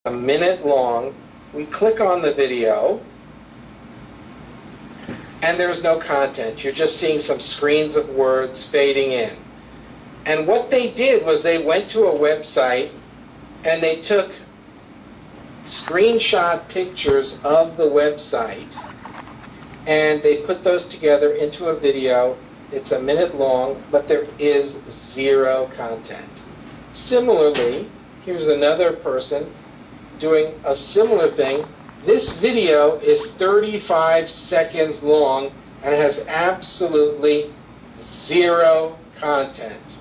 a minute long. We click on the video, and there's no content. You're just seeing some screens of words fading in. And what they did was they went to a website and they took screenshot pictures of the website and they put those together into a video. It's a minute long, but there is zero content. Similarly, here's another person doing a similar thing. This video is 35 seconds long and has absolutely zero content.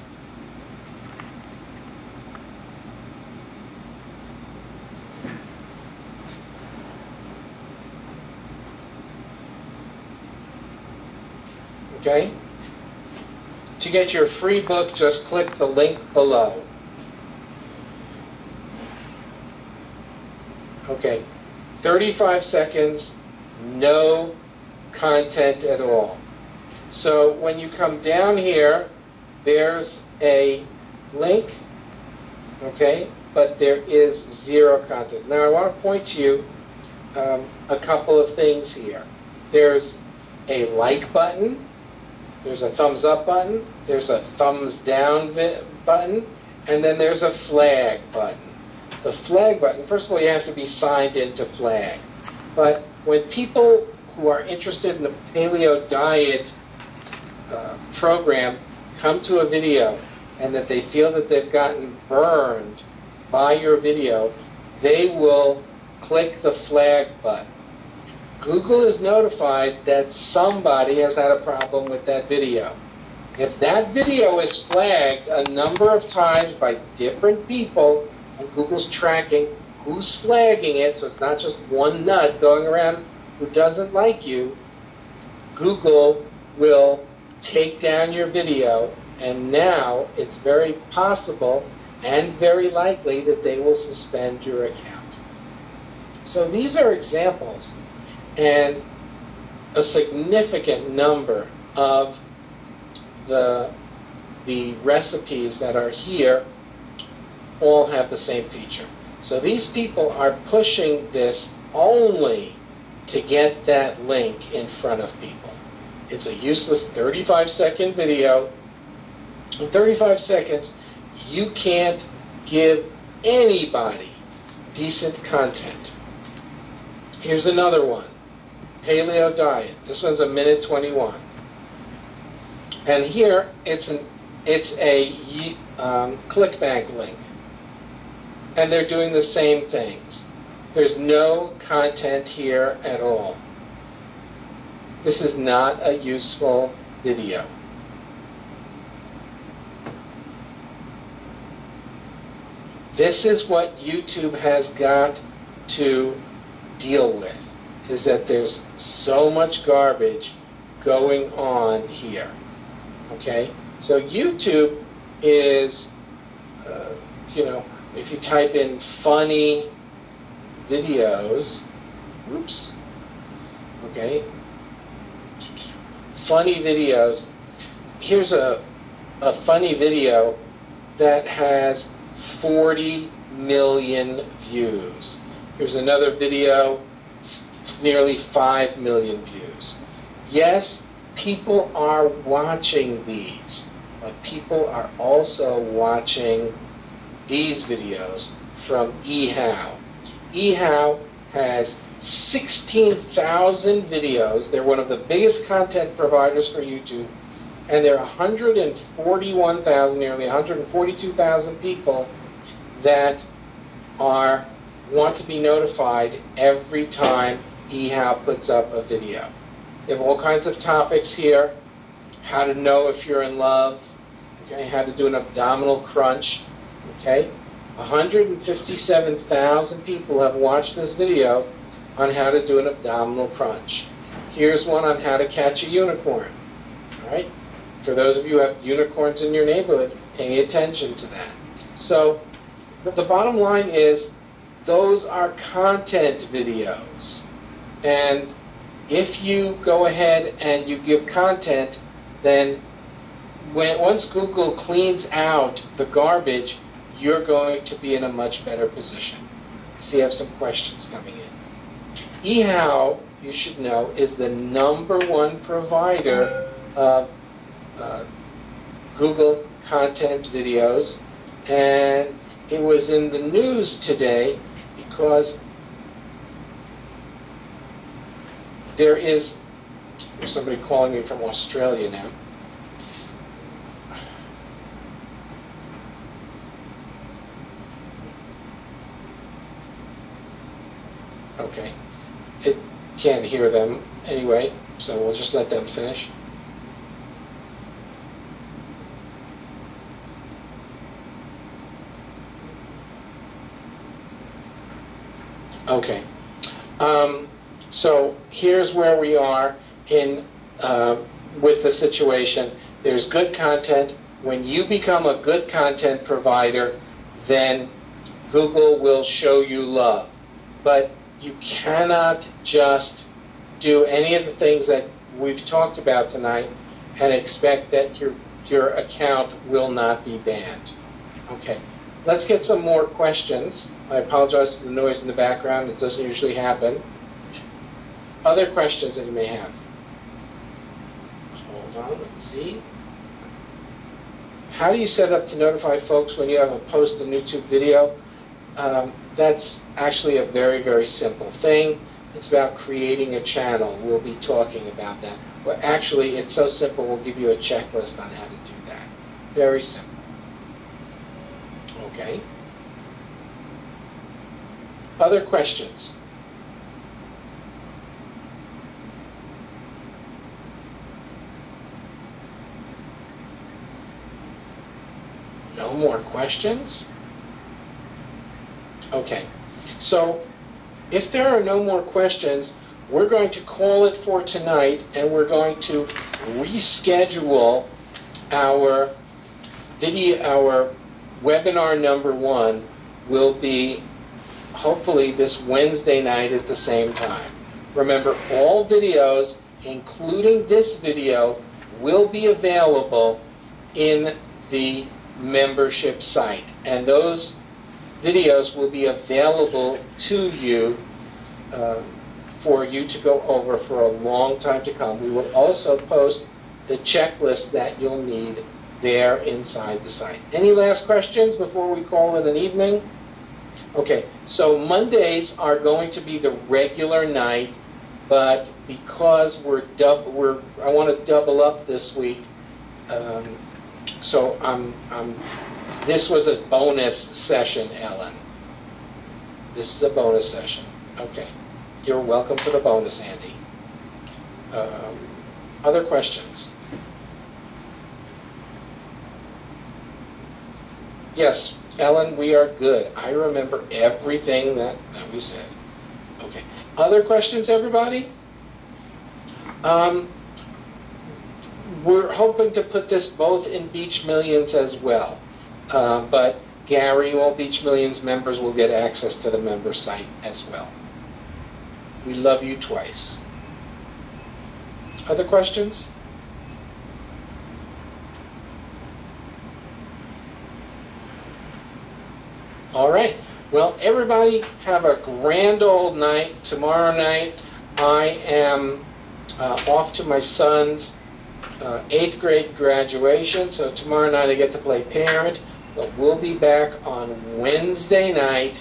Okay? To get your free book, just click the link below. Okay, 35 seconds, no content at all. So when you come down here, there's a link, okay, but there is zero content. Now I want to point to you a couple of things here. There's a like button, there's a thumbs up button, there's a thumbs down button, and then there's a flag button. The flag button, first of all, you have to be signed into Flag. But when people who are interested in the paleo diet program come to a video and that they feel that they've gotten burned by your video, they will click the flag button. Google is notified that somebody has had a problem with that video. If that video is flagged a number of times by different people, and Google's tracking who's flagging it, so it's not just one nut going around who doesn't like you, Google will take down your video, and now it's very possible and very likely that they will suspend your account. So these are examples, and a significant number of the recipes that are here all have the same feature. So these people are pushing this only to get that link in front of people. It's a useless 35-second video. In 35 seconds, you can't give anybody decent content. Here's another one, Paleo Diet. This one's a minute 21. And here, it's a ClickBank link. And they're doing the same things. There's no content here at all. This is not a useful video. This is what YouTube has got to deal with, is that there's so much garbage going on here. Okay? So YouTube is, if you type in funny videos, oops, okay, funny videos, here's a funny video that has 40 million views. Here's another video, nearly 5 million views. Yes, people are watching these, but people are also watching these videos from eHow. eHow has 16,000 videos. They're one of the biggest content providers for YouTube, and there are 141,000, nearly 142,000 people that want to be notified every time eHow puts up a video. They have all kinds of topics here: how to know if you're in love, okay, how to do an abdominal crunch. Okay, 157,000 people have watched this video on how to do an abdominal crunch. Here's one on how to catch a unicorn. All right, for those of you who have unicorns in your neighborhood, pay attention to that. So, but the bottom line is, those are content videos, and if you go ahead and you give content, then once Google cleans out the garbage, you're going to be in a much better position. See, I have some questions coming in. eHow, you should know, is the #1 provider of Google content videos, and it was in the news today because there's somebody calling me from Australia now. Okay, it can't hear them anyway, so we'll just let them finish. Okay, so here's where we are in with the situation. There's good content. When you become a good content provider, then Google will show you love. But you cannot just do any of the things that we've talked about tonight and expect that your account will not be banned. Okay, let's get some more questions. I apologize for the noise in the background. It doesn't usually happen. Other questions that you may have? Hold on, let's see. How do you set up to notify folks when you have a post a YouTube video? That's actually a very, very simple thing. It's about creating a channel. We'll be talking about that. Well, actually, it's so simple, we'll give you a checklist on how to do that. Very simple. Okay. Other questions? No more questions? Okay, so if there are no more questions, we're going to call it for tonight, and we're going to reschedule our webinar #1 will be hopefully this Wednesday night at the same time. Remember, all videos, including this video, will be available in the membership site, and those videos will be available to you for you to go over for a long time to come. We will also post the checklist that you'll need there inside the site. Any last questions before we call it an evening? Okay, so Mondays are going to be the regular night, but because I want to double up this week, so this was a bonus session, Ellen. This is a bonus session. Okay. You're welcome for the bonus, Andy. Other questions? Yes, Ellen, we are good. I remember everything that we said. Okay. Other questions, everybody? We're hoping to put this both in Beach Millions as well. But Gary, all Beach Millions members will get access to the member site as well. We love you twice. Other questions? All right. Well, everybody have a grand old night. Tomorrow night, I am off to my son's 8th grade graduation. So tomorrow night I get to play parent. But we'll be back on Wednesday night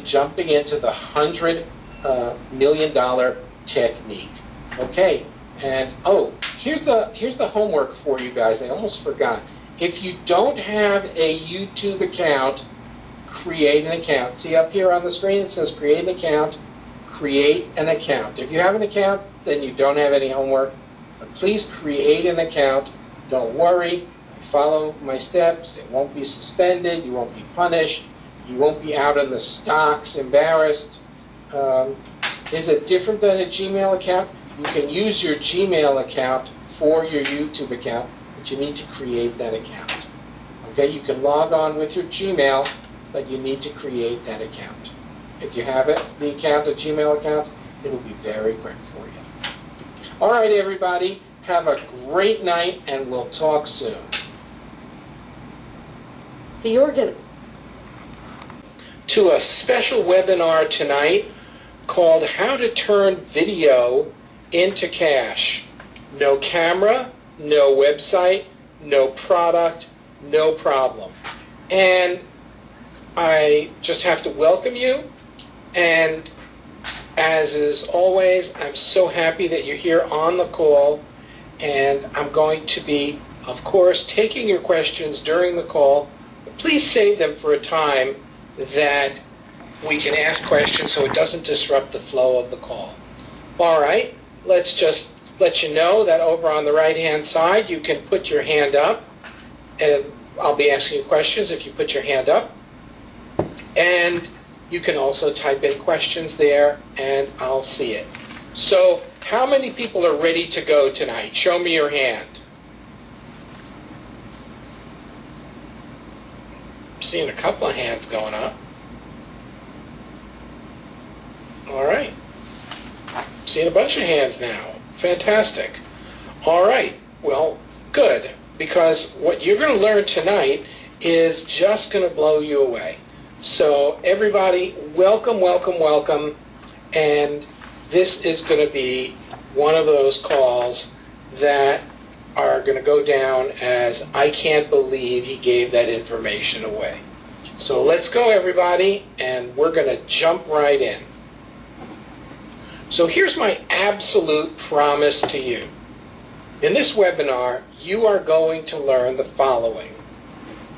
jumping into the $100 million technique. Okay, and here's the homework for you guys. I almost forgot. If you don't have a YouTube account, create an account. See up here on the screen it says create an account. Create an account. If you have an account, then you don't have any homework. But please create an account. Don't worry. Follow my steps. It won't be suspended. You won't be punished. You won't be out in the stocks embarrassed. Is it different than a Gmail account? You can use your Gmail account for your YouTube account, but you need to create that account. Okay, you can log on with your Gmail, but you need to create that account. If you have it, the account, a Gmail account, it'll be very quick for you. All right, everybody, have a great night, and we'll talk soon. The organ. to a special webinar tonight called How to Turn Video into Cash. No camera, no website, no product, no problem. And I just have to welcome you, and as is always, I'm so happy that you're here on the call, and I'm going to be, of course, taking your questions during the call. Please save them for a time that we can ask questions so it doesn't disrupt the flow of the call. All right, let's just let you know that over on the right-hand side, you can put your hand up, and I'll be asking you questions if you put your hand up. And you can also type in questions there, and I'll see it. So, how many people are ready to go tonight? Show me your hand. I'm seeing a couple of hands going up. All right. I'm seeing a bunch of hands now. Fantastic. All right. Well, good. Because what you're going to learn tonight is just going to blow you away. So everybody, welcome, welcome, welcome. And this is going to be one of those calls that are going to go down as I can't believe he gave that information away. So let's go, everybody, and we're going to jump right in. So here's my absolute promise to you. In this webinar, you are going to learn the following.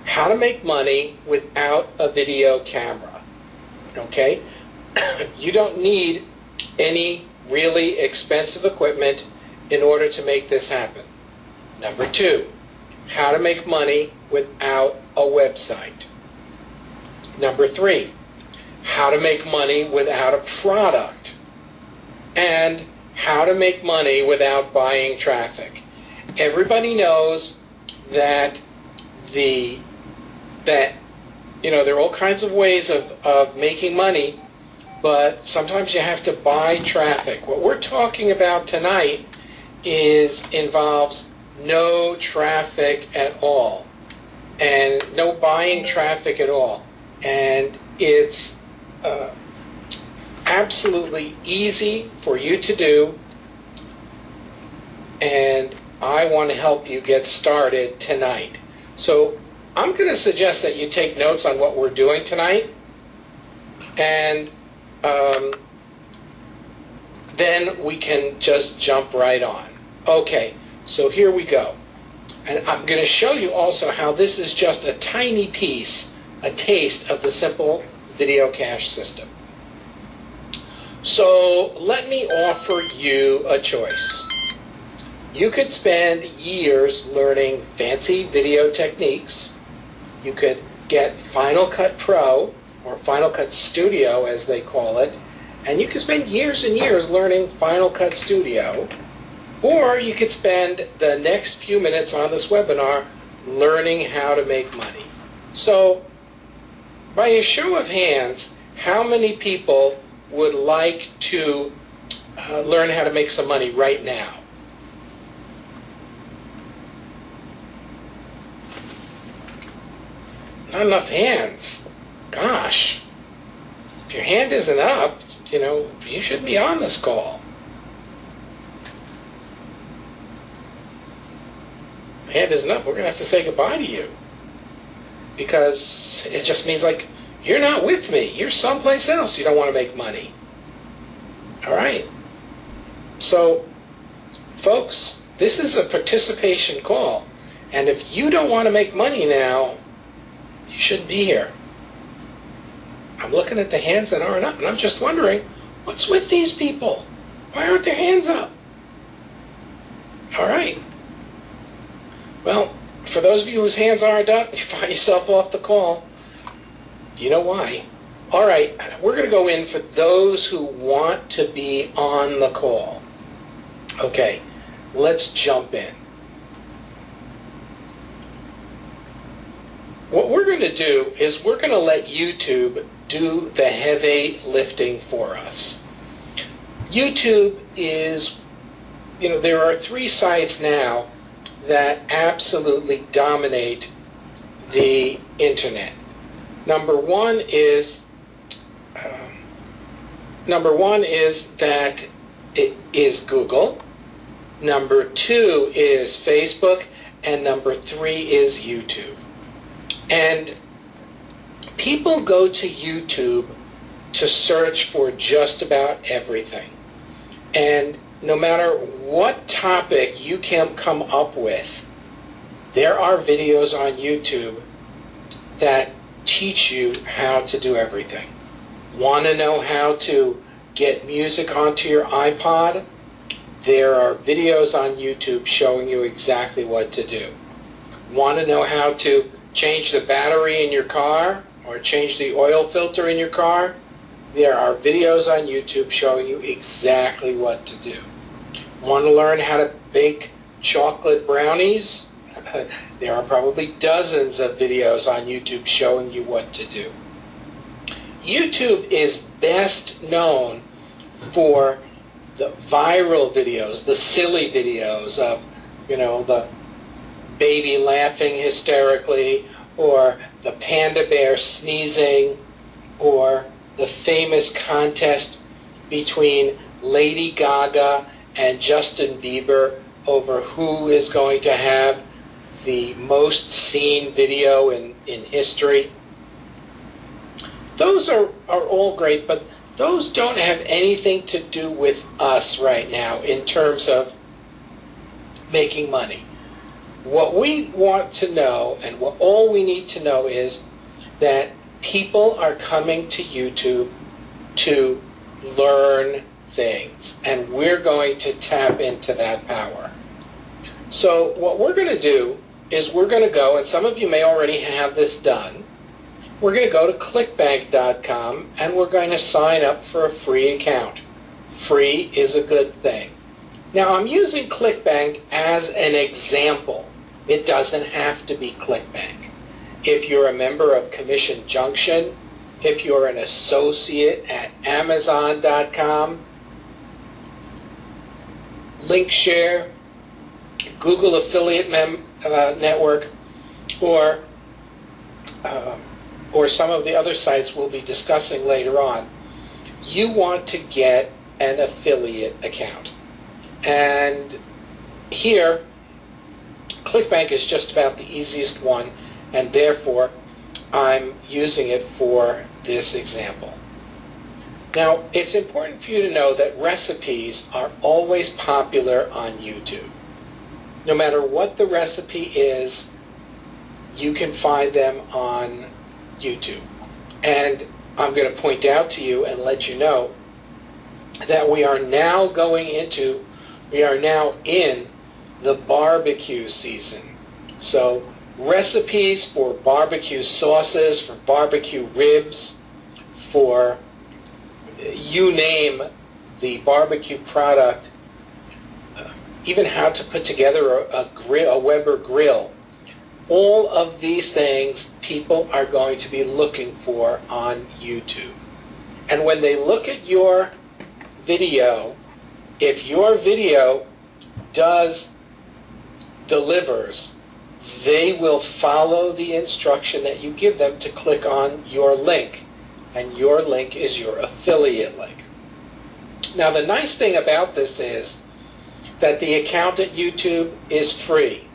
How to make money without a video camera. Okay? You don't need any really expensive equipment in order to make this happen. Number 2, how to make money without a website. Number 3, how to make money without a product. And how to make money without buying traffic. Everybody knows that there are all kinds of ways of making money, but sometimes you have to buy traffic. What we're talking about tonight involves no traffic at all, and no buying traffic at all. And it's absolutely easy for you to do, and I want to help you get started tonight. So I'm going to suggest that you take notes on what we're doing tonight, and then we can just jump right on. Okay, so here we go. And I'm going to show you also how this is just a tiny piece, a taste of the simple video cache system. So let me offer you a choice. You could spend years learning fancy video techniques. You could get Final Cut Pro, or Final Cut Studio as they call it, and you could spend years and years learning Final Cut Studio. Or you could spend the next few minutes on this webinar learning how to make money. So, by a show of hands, how many people would like to learn how to make some money right now? Not enough hands. Gosh. If your hand isn't up, you should be on this call. Hand isn't up, we're going to have to say goodbye to you. Because it just means like, you're not with me. You're someplace else. You don't want to make money. All right. So, folks, this is a participation call. And if you don't want to make money now, you shouldn't be here. I'm looking at the hands that aren't up, and I'm just wondering, what's with these people? Why aren't their hands up? All right. Well, for those of you whose hands aren't up, you find yourself off the call. You know why. All right, we're going to go in for those who want to be on the call. Okay, let's jump in. What we're going to do is we're going to let YouTube do the heavy lifting for us. YouTube is, there are 3 sites now that absolutely dominate the internet. Number 1 is Number one is that it is Google. Number two is Facebook. And number three is YouTube. And people go to YouTube to search for just about everything. And no matter what topic you can come up with, there are videos on YouTube that teach you how to do everything. Want to know how to get music onto your iPod? There are videos on YouTube showing you exactly what to do. Want to know how to change the battery in your car or change the oil filter in your car? There are videos on YouTube showing you exactly what to do. Want to learn how to bake chocolate brownies? There are probably dozens of videos on YouTube showing you what to do. YouTube is best known for the viral videos, the silly videos of, the baby laughing hysterically, or the panda bear sneezing, or the famous contest between Lady Gaga and Justin Bieber over who is going to have the most seen video in history. Those are all great, but those don't have anything to do with us right now in terms of making money. What we want to know, and all we need to know, is that people are coming to YouTube to learn things, and we're going to tap into that power. So what we're going to do is we're going to go, and some of you may already have this done, we're going to go to clickbank.com and we're going to sign up for a free account. Free is a good thing. Now I'm using ClickBank as an example. It doesn't have to be ClickBank. If you're a member of Commission Junction, if you're an associate at Amazon.com, Linkshare, Google Affiliate Network, or some of the other sites we'll be discussing later on, you want to get an affiliate account. And here, ClickBank is just about the easiest one, and therefore I'm using it for this example. Now, it's important for you to know that recipes are always popular on YouTube. No matter what the recipe is, you can find them on YouTube. And I'm going to point out to you and let you know that we are now in the barbecue season. So recipes for barbecue sauces, for barbecue ribs, for you name the barbecue product, even how to put together a Weber grill. All of these things people are going to be looking for on YouTube. And when they look at your video, if your video delivers, they will follow the instruction that you give them to click on your link. And your link is your affiliate link. Now the nice thing about this is that the account at YouTube is free.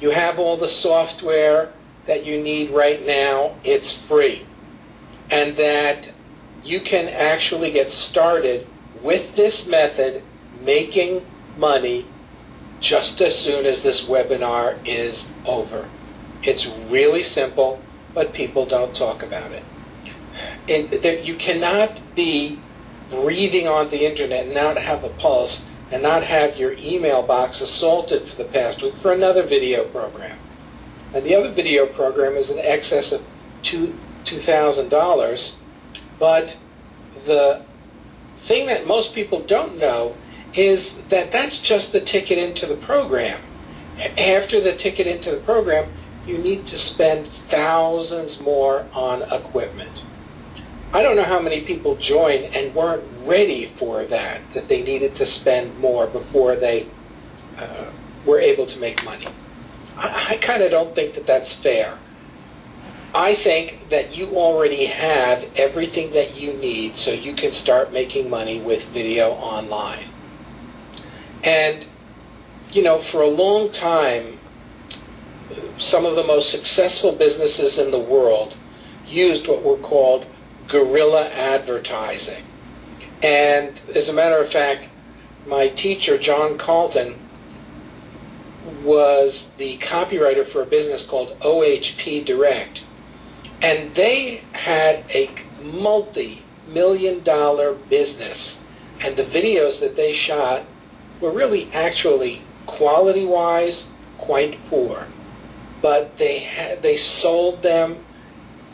You have all the software that you need right now. It's free. And that you can actually get started with this method making money just as soon as this webinar is over. It's really simple, but people don't talk about it. You cannot be breathing on the internet and not have a pulse and not have your email box assaulted for the past week for another video program. And the other video program is in excess of $2,000, but the thing that most people don't know is that that's just the ticket into the program. After the ticket into the program, you need to spend thousands more on equipment. I don't know how many people joined and weren't ready for that they needed to spend more before they were able to make money. I kind of don't think that that's fair. I think that you already have everything that you need so you can start making money with video online. And, you know, for a long time, some of the most successful businesses in the world used what were called guerrilla advertising. And as a matter of fact, my teacher, John Calton, was the copywriter for a business called OHP Direct. And they had a multi-million-dollar business. And the videos that they shot were really actually quality-wise quite poor. But they sold them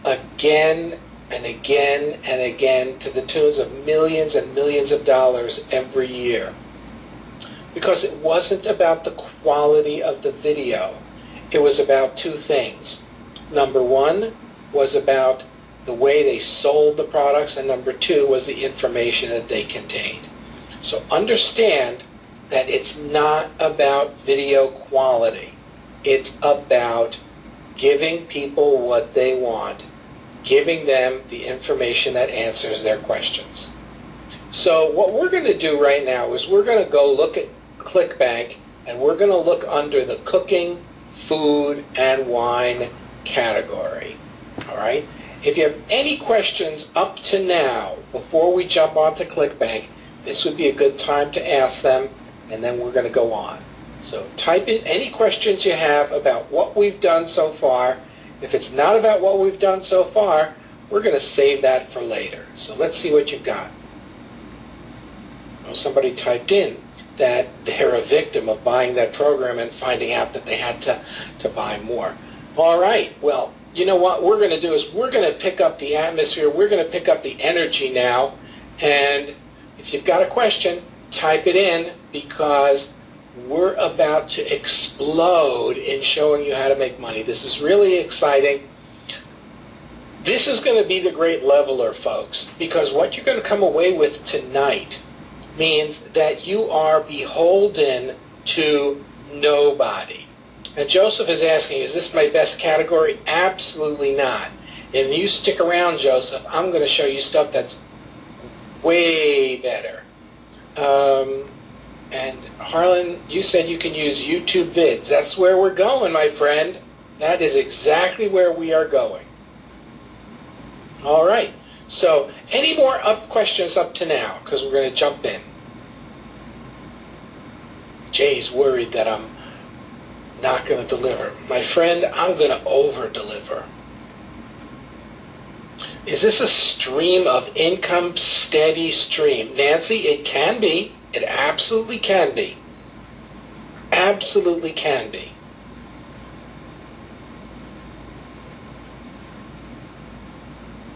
again and again and again to the tunes of millions and millions of dollars every year. Because it wasn't about the quality of the video. It was about two things. Number one was about the way they sold the products, and number two was the information that they contained. So understand that it's not about video quality. It's about giving people what they want, giving them the information that answers their questions. So what we're going to do right now is we're going to go look at ClickBank, and we're going to look under the cooking, food, and wine category. All right? If you have any questions up to now, before we jump onto ClickBank, this would be a good time to ask them, and then we're going to go on. So type in any questions you have about what we've done so far. If it's not about what we've done so far, we're going to save that for later. So let's see what you've got. Oh, somebody typed in that they're a victim of buying that program and finding out that they had to buy more. All right, well, you know what we're going to do is we're going to pick up the atmosphere, we're going to pick up the energy now, and if you've got a question, type it in, because we're about to explode in showing you how to make money. This is really exciting. This is going to be the great leveler, folks, because what you're going to come away with tonight means that you are beholden to nobody. And Joseph is asking, is this my best category? Absolutely not. And you stick around, Joseph, I'm going to show you stuff that's way better. And Harlan, you said you can use YouTube vids. That's where we're going, my friend. That is exactly where we are going. All right. So, any more questions up to now? Because we're going to jump in. Jay's worried that I'm not going to deliver. My friend, I'm going to over-deliver. Is this a stream of income, steady stream? Nancy, it can be. It absolutely can be. Absolutely can be.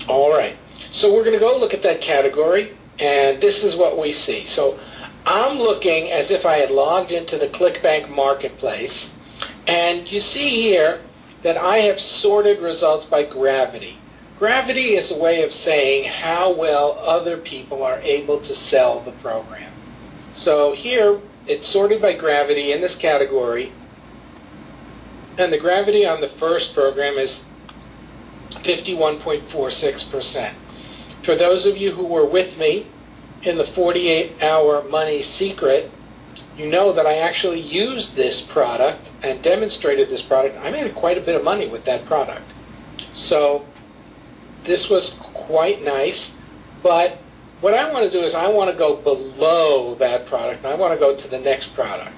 All right. So we're going to go look at that category, and this is what we see. So I'm looking as if I had logged into the ClickBank Marketplace, and you see here that I have sorted results by gravity. Gravity is a way of saying how well other people are able to sell the program. So here, it's sorted by gravity in this category, and the gravity on the first program is 51.46%. For those of you who were with me in the 48-hour money secret, you know that I actually used this product and demonstrated this product. I made quite a bit of money with that product. So this was quite nice, but what I want to do is I want to go below that product, and I want to go to the next product.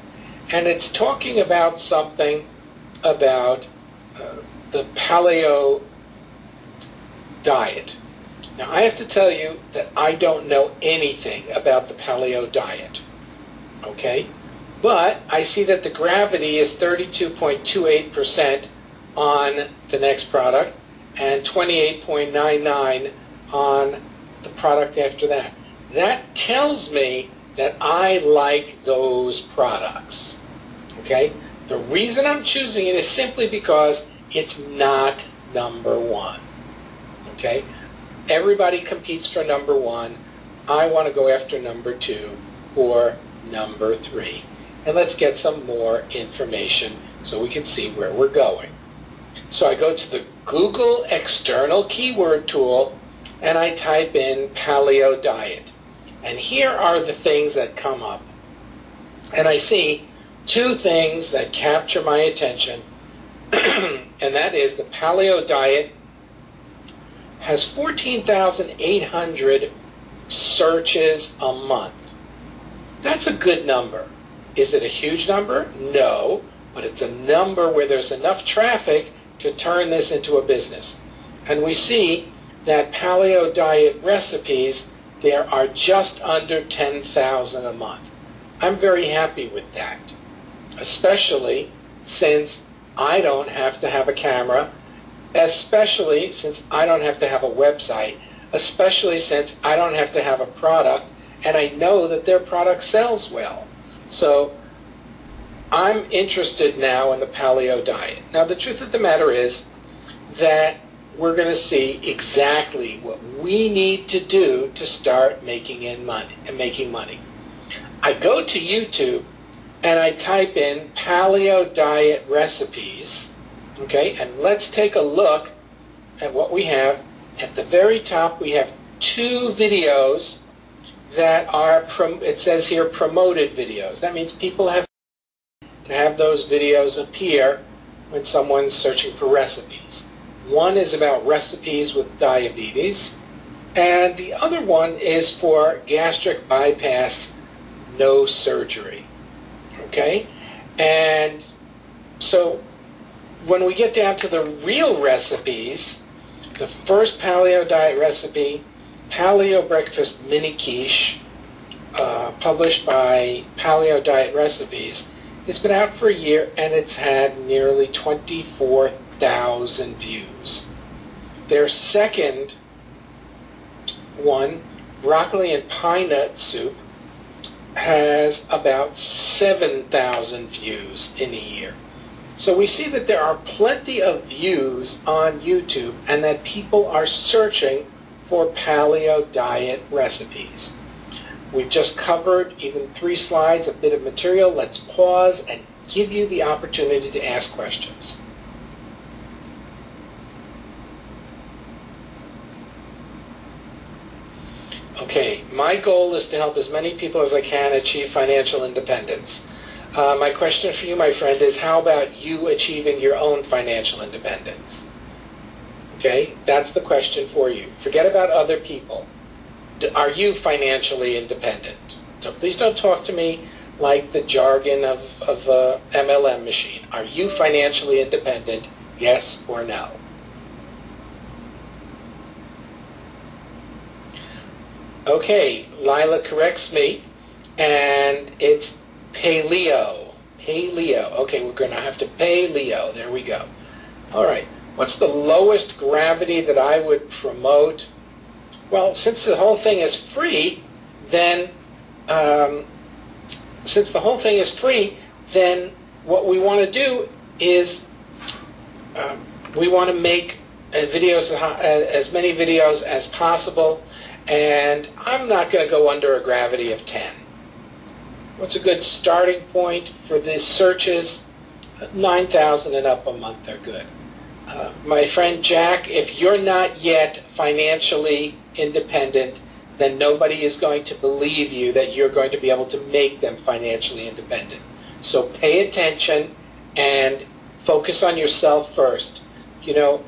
And it's talking about something about the paleo diet. Now, I have to tell you that I don't know anything about the paleo diet, okay? But I see that the gravity is 32.28% on the next product and 28.99 on the product after that. That tells me that I like those products, okay? The reason I'm choosing it is simply because it's not number one, okay? Everybody competes for number one. I want to go after number two or number three. And let's get some more information so we can see where we're going. So I go to the Google external keyword tool, and I type in paleo diet. And here are the things that come up. And I see two things that capture my attention, and that is the paleo diet has 14,800 searches a month. That's a good number. Is it a huge number? No, but it's a number where there's enough traffic to turn this into a business. And we see that paleo diet recipes, there are just under 10,000 a month. I'm very happy with that, especially since I don't have to have a camera, especially since I don't have to have a website, especially since I don't have to have a product, and I know that their product sells well. So I'm interested now in the paleo diet. Now, the truth of the matter is that we're going to see exactly what we need to do to start making money. I go to YouTube and I type in paleo diet recipes, okay, and let's take a look at what we have. At the very top, we have two videos that are, it says here, promoted videos. That means people have to have those videos appear when someone's searching for recipes. One is about recipes with diabetes, and the other one is for gastric bypass, no surgery. Okay? And so when we get down to the real recipes, the first paleo diet recipe, Paleo Breakfast Mini Quiche, published by Paleo Diet Recipes, it's been out for a year and it's had nearly 24,000 views. Their second one, Broccoli and Pine Nut Soup, has about 7,000 views in a year. So we see that there are plenty of views on YouTube and that people are searching for paleo diet recipes. We've just covered, even 3 slides, a bit of material. Let's pause and give you the opportunity to ask questions. Okay, my goal is to help as many people as I can achieve financial independence. My question for you, my friend, is how about you achieving your own financial independence? Okay, that's the question for you. Forget about other people. Are you financially independent? So please don't talk to me like the jargon of a MLM machine. Are you financially independent? Yes or no? Okay, Lila corrects me, and it's paleo. Paleo. Okay, we're going to have to paleo. There we go. All right. What's the lowest gravity that I would promote? Well, since the whole thing is free, then what we want to do is we want to make videos, as many videos as possible, and I'm not going to go under a gravity of 10. What's a good starting point for these searches? 9,000 and up a month are good. My friend Jack, if you're not yet financially independent, then nobody is going to believe you that you're going to be able to make them financially independent. So pay attention and focus on yourself first. You know,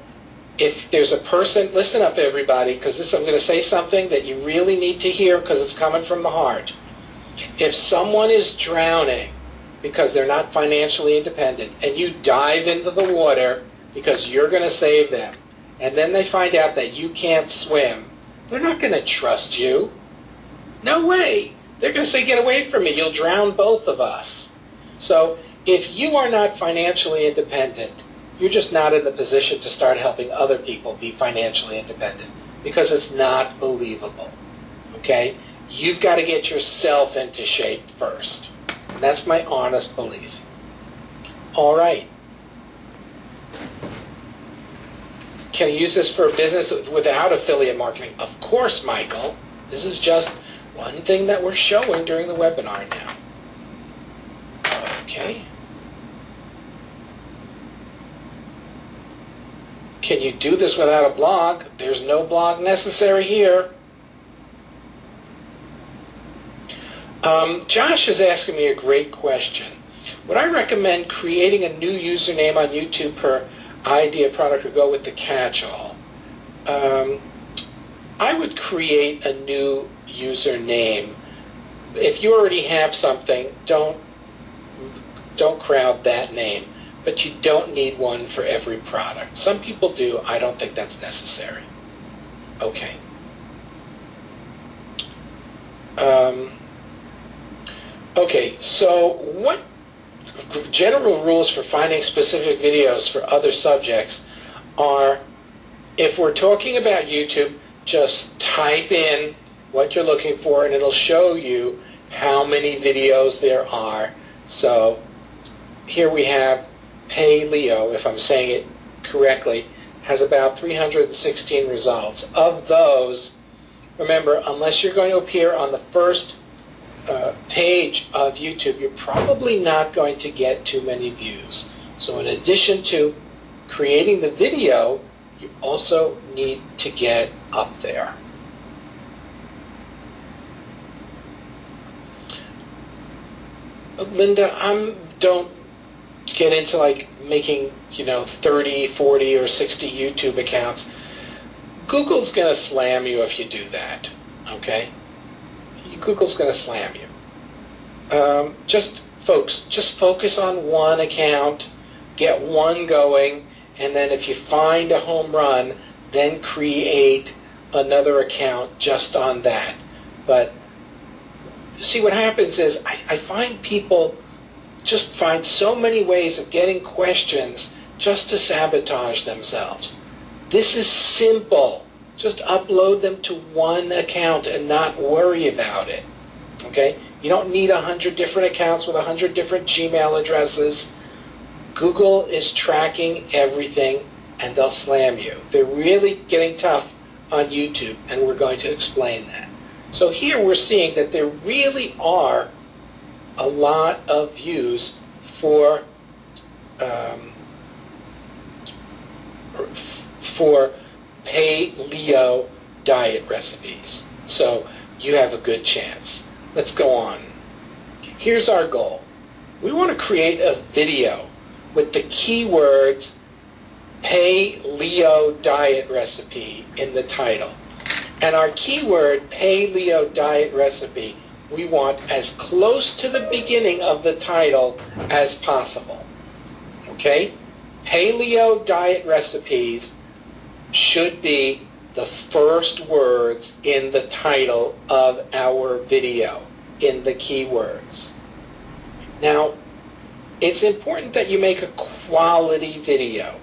if there's a person, listen up everybody, because I'm going to say something that you really need to hear because it's coming from the heart. If someone is drowning because they're not financially independent and you dive into the water because you're going to save them, and then they find out that you can't swim, they're not going to trust you. No way. They're going to say, get away from me. You'll drown both of us. So if you are not financially independent, you're just not in the position to start helping other people be financially independent because it's not believable. Okay? You've got to get yourself into shape first. And that's my honest belief. All right. Can you use this for a business without affiliate marketing? Of course, Michael. This is just one thing that we're showing during the webinar now. Okay. Can you do this without a blog? There's no blog necessary here. Josh is asking me a great question. Would I recommend creating a new username on YouTube per idea, product, or go with the catch-all? I would create a new username. If you already have something, don't crowd that name. But you don't need one for every product. Some people do. I don't think that's necessary. Okay. Okay, so what general rules for finding specific videos for other subjects are, if we're talking about YouTube, just type in what you're looking for and it'll show you how many videos there are. So here we have Paleo, if I'm saying it correctly, has about 316 results. Of those, remember, unless you're going to appear on the first page of YouTube, you're probably not going to get too many views. So in addition to creating the video, you also need to get up there. Linda, don't get into like making 30, 40, or 60 YouTube accounts. Google's going to slam you if you do that, okay? Google's going to slam you. Just focus on one account, get one going, and then if you find a home run, then create another account just on that. But see, what happens is I find people just find so many ways of getting questions just to sabotage themselves. This is simple. Just upload them to one account and not worry about it. Okay? You don't need 100 different accounts with 100 different Gmail addresses. Google is tracking everything and they'll slam you. They're really getting tough on YouTube, and we're going to explain that. So here we're seeing that there really are a lot of views for paleo diet recipes. So you have a good chance. Let's go on. Here's our goal. We want to create a video with the keywords paleo diet recipe in the title. And our keyword paleo diet recipe, we want as close to the beginning of the title as possible. Okay? Paleo diet recipes should be the first words in the title of our video, in the keywords. Now, it's important that you make a quality video.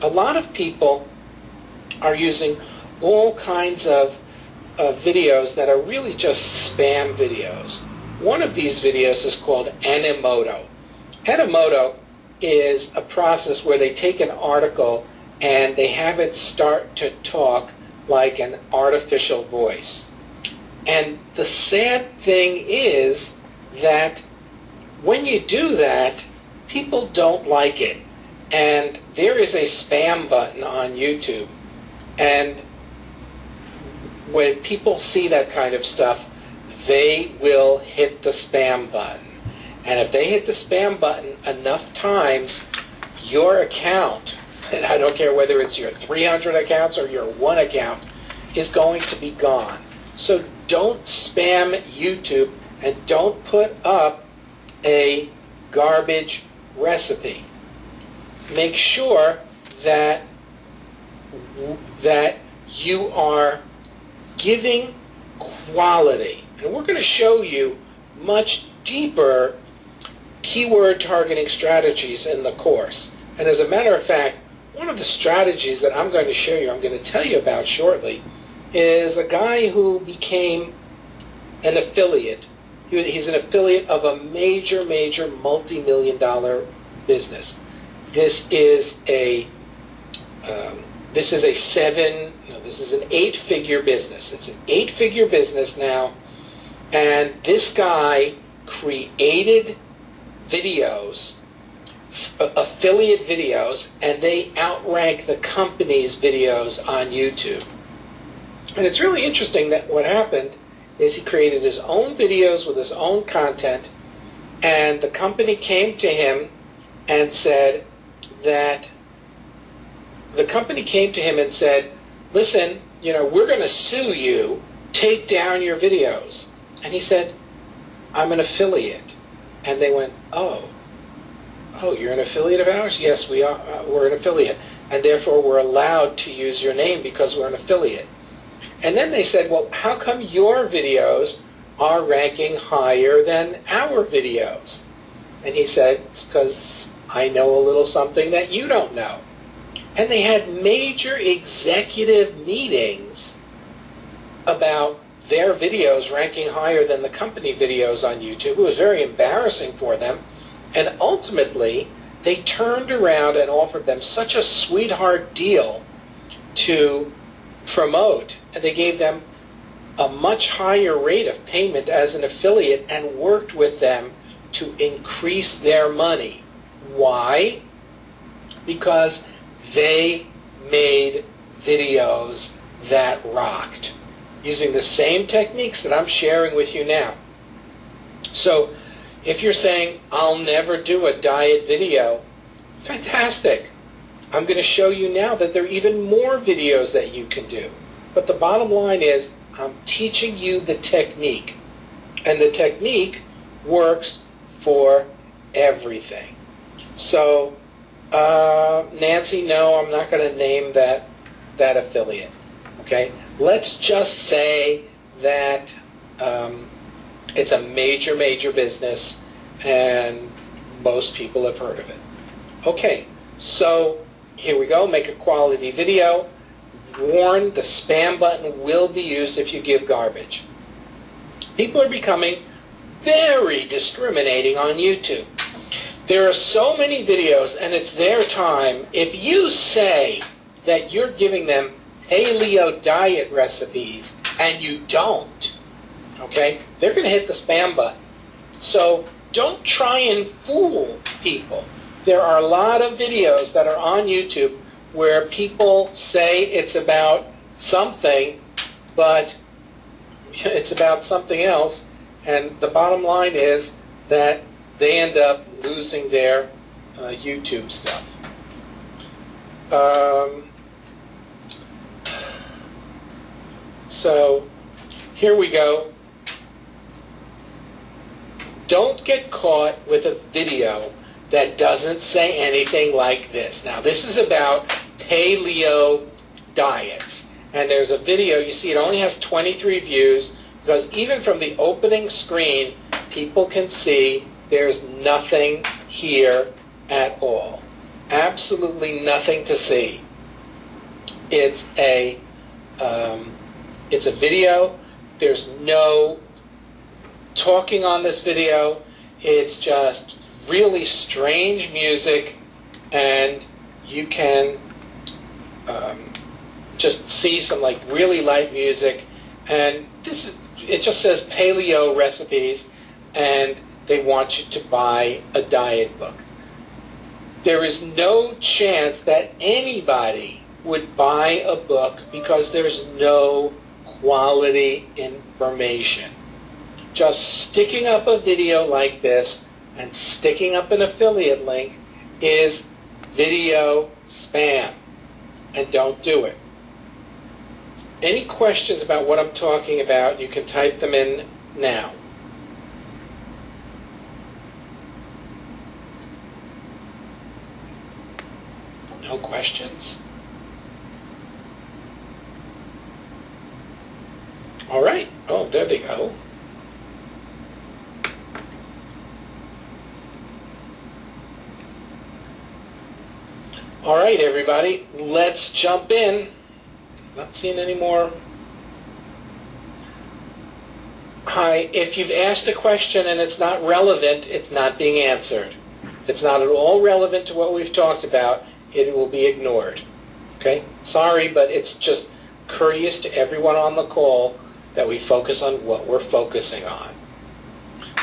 A lot of people are using all kinds of videos that are really just spam videos. One of these videos is called Animoto. Animoto is a process where they take an article and they have it start to talk like an artificial voice. And the sad thing is that when you do that, people don't like it. And there is a spam button on YouTube. And when people see that kind of stuff, they will hit the spam button. And if they hit the spam button enough times, your account, and I don't care whether it's your 300 accounts or your one account, is going to be gone. So don't spam YouTube and don't put up a garbage recipe. Make sure that you are giving quality. And we're going to show you much deeper keyword targeting strategies in the course. And as a matter of fact, one of the strategies that I'm going to show you, I'm going to tell you about shortly, is a guy who became an affiliate. He's an affiliate of a major multi-million-dollar business. This is an 8-figure business. It's an 8-figure business now, and this guy created videos affiliate videos, and they outrank the company's videos on YouTube. And it's really interesting that what happened is he created his own videos with his own content, and the company came to him and said that listen, we're going to sue you, take down your videos. And he said, I'm an affiliate. And they went, oh, you're an affiliate of ours? Yes, we are. We're an affiliate. And therefore we're allowed to use your name because we're an affiliate. And then they said, well, how come your videos are ranking higher than our videos? And he said, it's because I know a little something that you don't know. And they had major executive meetings about their videos ranking higher than the company videos on YouTube. It was very embarrassing for them. And ultimately, they turned around and offered them such a sweetheart deal to promote. And they gave them a much higher rate of payment as an affiliate and worked with them to increase their money. Why? Because they made videos that rocked, using the same techniques that I'm sharing with you now. So if you're saying, I'll never do a diet video, fantastic. I'm going to show you now that there are even more videos that you can do. But the bottom line is, I'm teaching you the technique. And the technique works for everything. So, Nancy, no, I'm not going to name that affiliate. Okay? Let's just say that it's a major, major business and most people have heard of it. Okay, so here we go. Make a quality video. Warn, the spam button will be used if you give garbage. People are becoming very discriminating on YouTube. There are so many videos, and it's their time. If you say that you're giving them paleo diet recipes and you don't, okay, they're going to hit the spam button. So don't try and fool people. There are a lot of videos that are on YouTube where people say it's about something, but it's about something else, and the bottom line is that they end up losing their YouTube stuff. So here we go. Don't get caught with a video that doesn't say anything like this. Now, this is about paleo diets. And there's a video, you see it only has 23 views, because even from the opening screen, people can see there's nothing here at all. Absolutely nothing to see. It's a video. There's no talking on this video. It's just really strange music, and you can just see some like really light music, and it just says paleo recipes, and they want you to buy a diet book. There is no chance that anybody would buy a book because there's no quality information. Just sticking up a video like this and sticking up an affiliate link is video spam, and don't do it. Any questions about what I'm talking about, you can type them in now. No questions? All right. Oh, there they go. All right, everybody, let's jump in. Not seeing any more. Hi, if you've asked a question and it's not relevant, it's not being answered. If it's not at all relevant to what we've talked about, it will be ignored. Okay? Sorry, but it's just courteous to everyone on the call that we focus on what we're focusing on.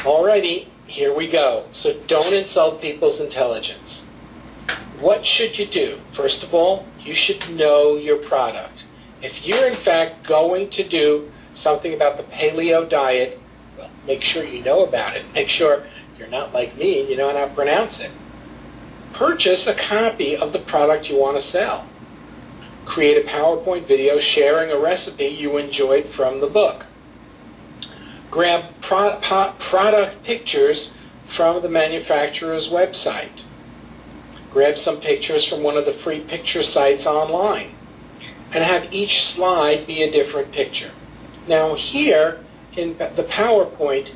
Alrighty, here we go. So don't insult people's intelligence. what should you do? First of all, you should know your product. If you're in fact going to do something about the paleo diet, well, make sure you know about it. Make sure you're not like me and you know how to pronounce it. Purchase a copy of the product you want to sell. Create a PowerPoint video sharing a recipe you enjoyed from the book. Grab product pictures from the manufacturer's website. Grab some pictures from one of the free picture sites online. And have each slide be a different picture. Now here in the PowerPoint,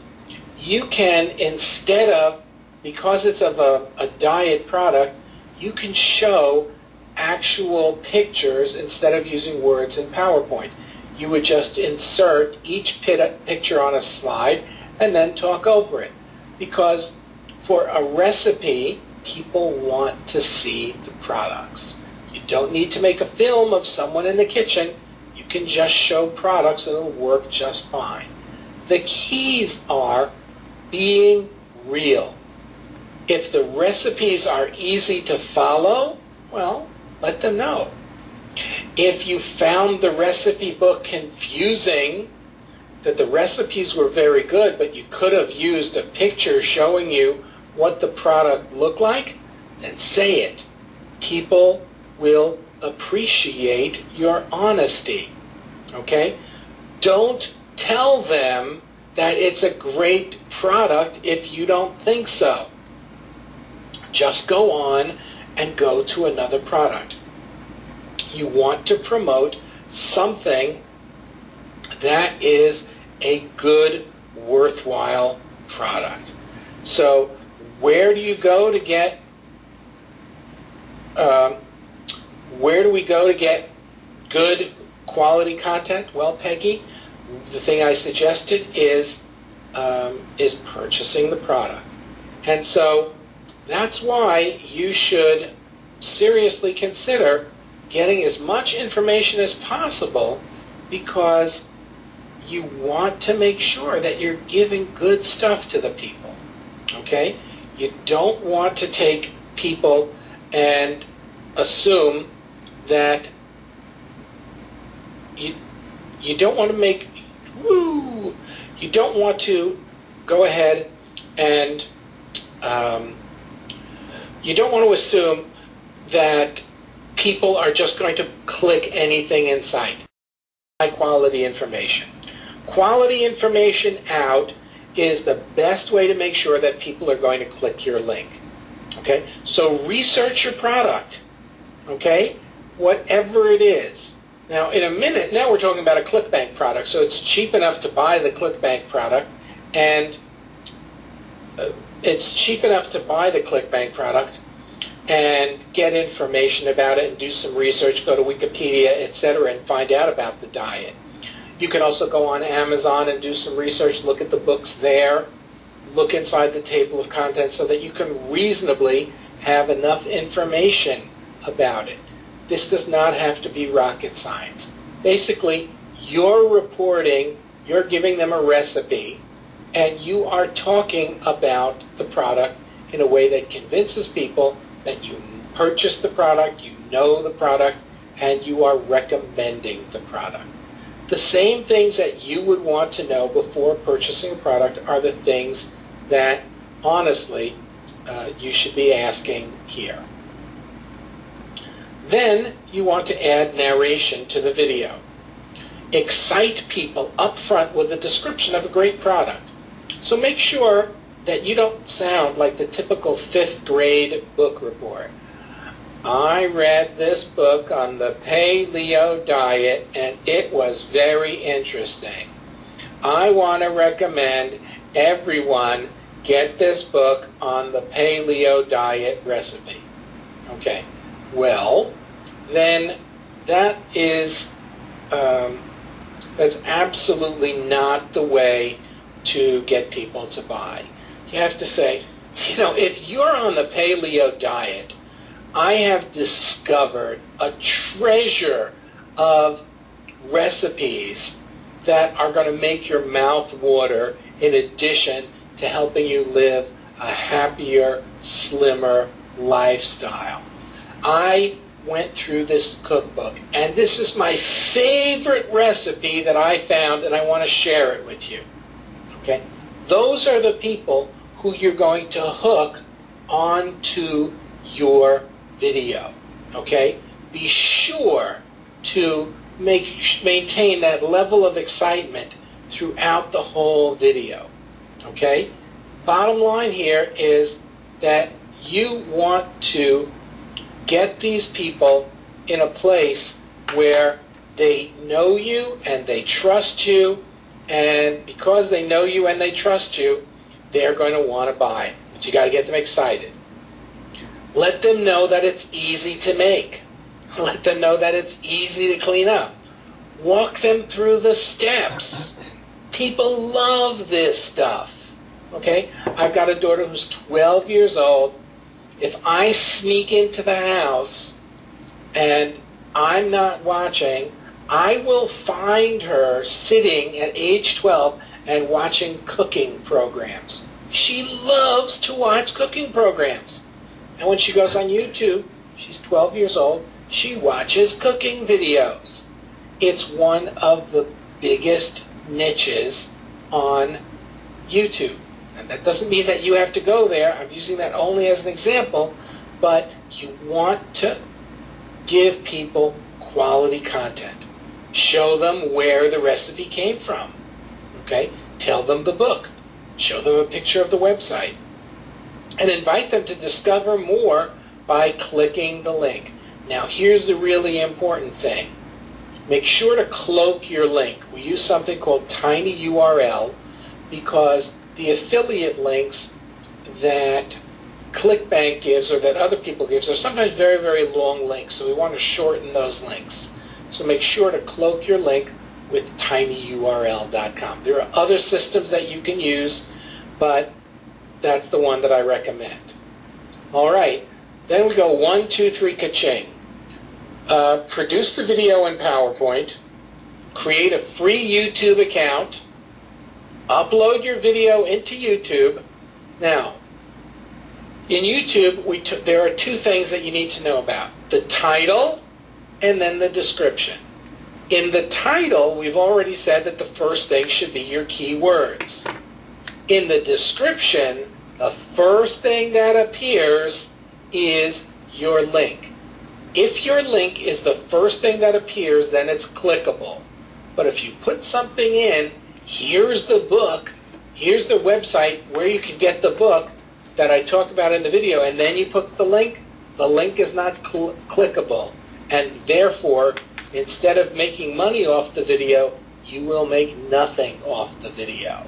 you can, instead of, because it's of a diet product, you can show actual pictures instead of using words in PowerPoint. You would just insert each picture on a slide and then talk over it. Because for a recipe, people want to see the products. You don't need to make a film of someone in the kitchen. You can just show products and it'll work just fine. The keys are being real. If the recipes are easy to follow, well, let them know. If you found the recipe book confusing, that the recipes were very good, but you could have used a picture showing you what the product looked like, then say it. People will appreciate your honesty. Okay? Don't tell them that it's a great product if you don't think so. Just go on and go to another product. You want to promote something that is a good, worthwhile product. So where do you go to get good quality content? Well, Peggy, the thing I suggested is purchasing the product. And so that's why you should seriously consider getting as much information as possible, because you want to make sure that you're giving good stuff to the people. Okay? You don't want to take people and assume that you don't want to make, you don't want to go ahead and you don't want to assume that people are just going to click anything in sight. High quality information. Quality information out is the best way to make sure that people are going to click your link. Okay? So research your product. Okay? Whatever it is. Now, in a minute, now we're talking about a ClickBank product, so it's cheap enough to buy the ClickBank product, and it's cheap enough to buy the ClickBank product and get information about it and do some research, go to Wikipedia, etc., and find out about the diet. You can also go on Amazon and do some research, look at the books there, look inside the table of contents so that you can reasonably have enough information about it. This does not have to be rocket science. Basically, you're reporting, you're giving them a recipe, and you are talking about the product in a way that convinces people that you purchased the product, you know the product, and you are recommending the product. The same things that you would want to know before purchasing a product are the things that, honestly, you should be asking here. Then you want to add narration to the video. Excite people up front with a description of a great product. So make sure that you don't sound like the typical 5th grade book report. I read this book on the paleo diet and it was very interesting. I want to recommend everyone get this book on the paleo diet recipe. Okay, well, then that is, that's absolutely not the way to get people to buy. You have to say, you know, if you're on the paleo diet, I have discovered a treasure of recipes that are going to make your mouth water in addition to helping you live a happier, slimmer lifestyle. I went through this cookbook, and this is my favorite recipe that I found, and I want to share it with you. Okay? Those are the people who you're going to hook onto your video. Okay? Be sure to maintain that level of excitement throughout the whole video. Okay? Bottom line here is that you want to get these people in a place where they know you and they trust you, and because they know you and they trust you, they're going to want to buy. But you got to get them excited. Let them know that it's easy to make. Let them know that it's easy to clean up. Walk them through the steps. People love this stuff. Okay? I've got a daughter who's 12 years old. If I sneak into the house and I'm not watching, I will find her sitting at age 12 and watching cooking programs. She loves to watch cooking programs. And when she goes on YouTube, she's 12 years old, she watches cooking videos. It's one of the biggest niches on YouTube. And that doesn't mean that you have to go there. I'm using that only as an example. But you want to give people quality content. Show them where the recipe came from. Okay? Tell them the book. Show them a picture of the website. And invite them to discover more by clicking the link. Now, here's the really important thing. Make sure to cloak your link. We use something called TinyURL because the affiliate links that ClickBank gives or that other people gives are sometimes very, very long links, so we want to shorten those links. So make sure to cloak your link with tinyurl.com. There are other systems that you can use, but that's the one that I recommend. All right, then we go 1, 2, 3, ka-ching. Produce the video in PowerPoint, create a free YouTube account, upload your video into YouTube. Now, in YouTube, there are two things that you need to know about. The title and then the description. In the title, we've already said that the first thing should be your keywords. In the description, the first thing that appears is your link. If your link is the first thing that appears, then it's clickable. But if you put something in, here's the book, here's the website where you can get the book that I talked about in the video, and then you put the link is not clickable. And therefore, instead of making money off the video, you will make nothing off the video.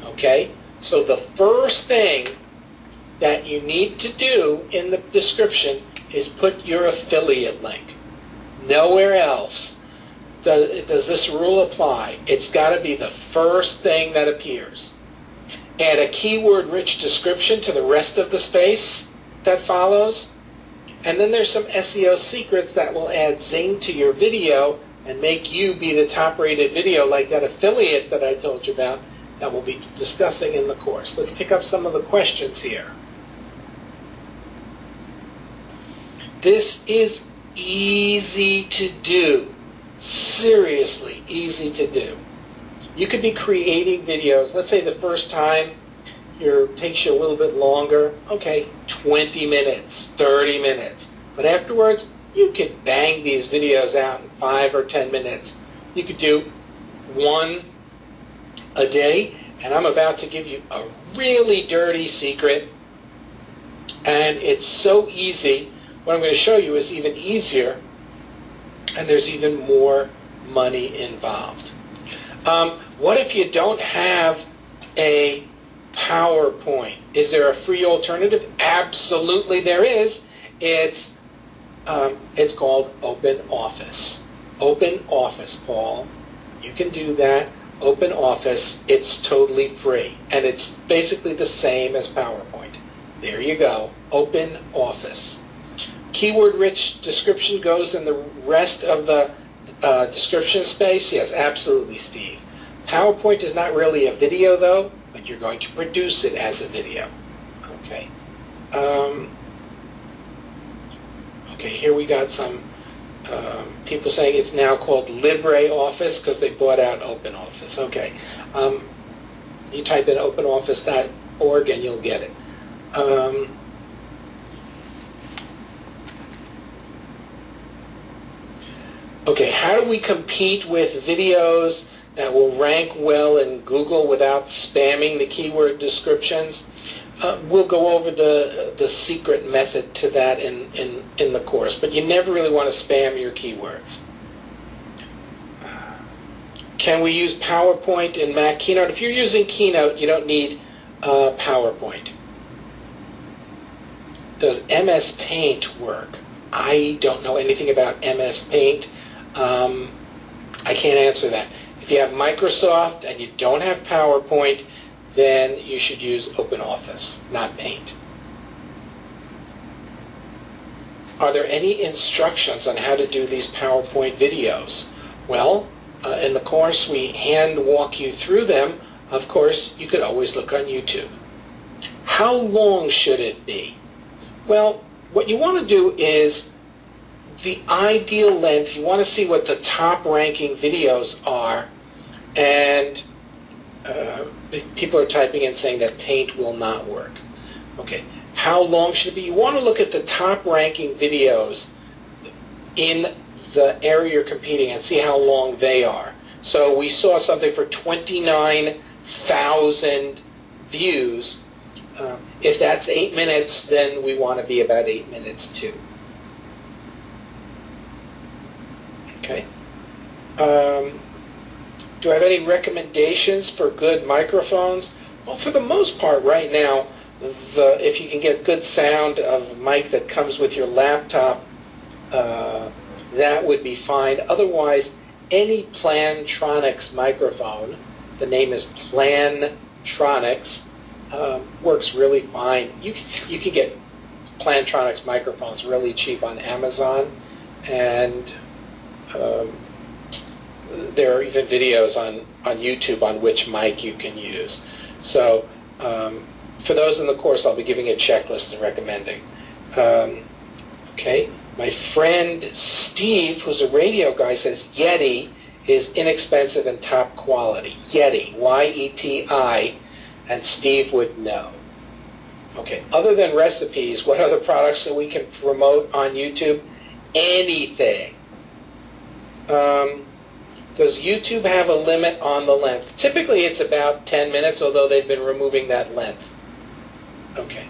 Okay? So the first thing that you need to do in the description is put your affiliate link. Nowhere else does this rule apply. It's got to be the first thing that appears. Add a keyword-rich description to the rest of the space that follows. And then there's some SEO secrets that will add zing to your video and make you be the top-rated video, like that affiliate that I told you about that we'll be discussing in the course. Let's pick up some of the questions here. This is easy to do. Seriously easy to do. You could be creating videos. Let's say the first time takes you a little bit longer. Okay, 20 minutes, 30 minutes. But afterwards, you could bang these videos out in 5 or 10 minutes. You could do one a day, and I'm about to give you a really dirty secret. And it's so easy. What I'm going to show you is even easier, and there's even more money involved. What if you don't have a PowerPoint? Is there a free alternative? Absolutely there is. It's called OpenOffice. OpenOffice, Paul. You can do that. OpenOffice, it's totally free. And it's basically the same as PowerPoint. There you go. OpenOffice. Keyword-rich description goes in the rest of the description space? Yes, absolutely, Steve. PowerPoint is not really a video, though, but you're going to produce it as a video. Okay. Okay, here we got some people saying it's now called LibreOffice because they bought out OpenOffice. Okay, you type in openoffice.org and you'll get it. Okay, how do we compete with videos that will rank well in Google without spamming the keyword descriptions? We'll go over the secret method to that in the course, but you never really want to spam your keywords. Can we use PowerPoint in Mac Keynote? If you're using Keynote, you don't need PowerPoint. Does MS Paint work? I don't know anything about MS Paint. I can't answer that. If you have Microsoft and you don't have PowerPoint, then you should use OpenOffice, not Paint. Are there any instructions on how to do these PowerPoint videos? Well, in the course we hand walk you through them. Of course, you could always look on YouTube. How long should it be? Well, what you want to do is the ideal length. You want to see what the top ranking videos are, and people are typing in saying that Paint will not work. Okay, how long should it be? You want to look at the top ranking videos in the area you're competing and see how long they are. So we saw something for 29,000 views. If that's 8 minutes, then we want to be about 8 minutes too. Okay. Do I have any recommendations for good microphones? Well, for the most part right now, if you can get good sound of mic that comes with your laptop, that would be fine. Otherwise, any Plantronics microphone, the name is Plantronics, works really fine. You can get Plantronics microphones really cheap on Amazon, and there are even videos on YouTube on which mic you can use. So for those in the course, I'll be giving a checklist and recommending. Okay, my friend Steve, who's a radio guy, says Yeti is inexpensive and top quality. Yeti, Y-E-T-I, and Steve would know. Okay, other than recipes, what other products that we can promote on YouTube? Anything. Does YouTube have a limit on the length? Typically it's about 10 minutes, although they've been removing that length. Okay.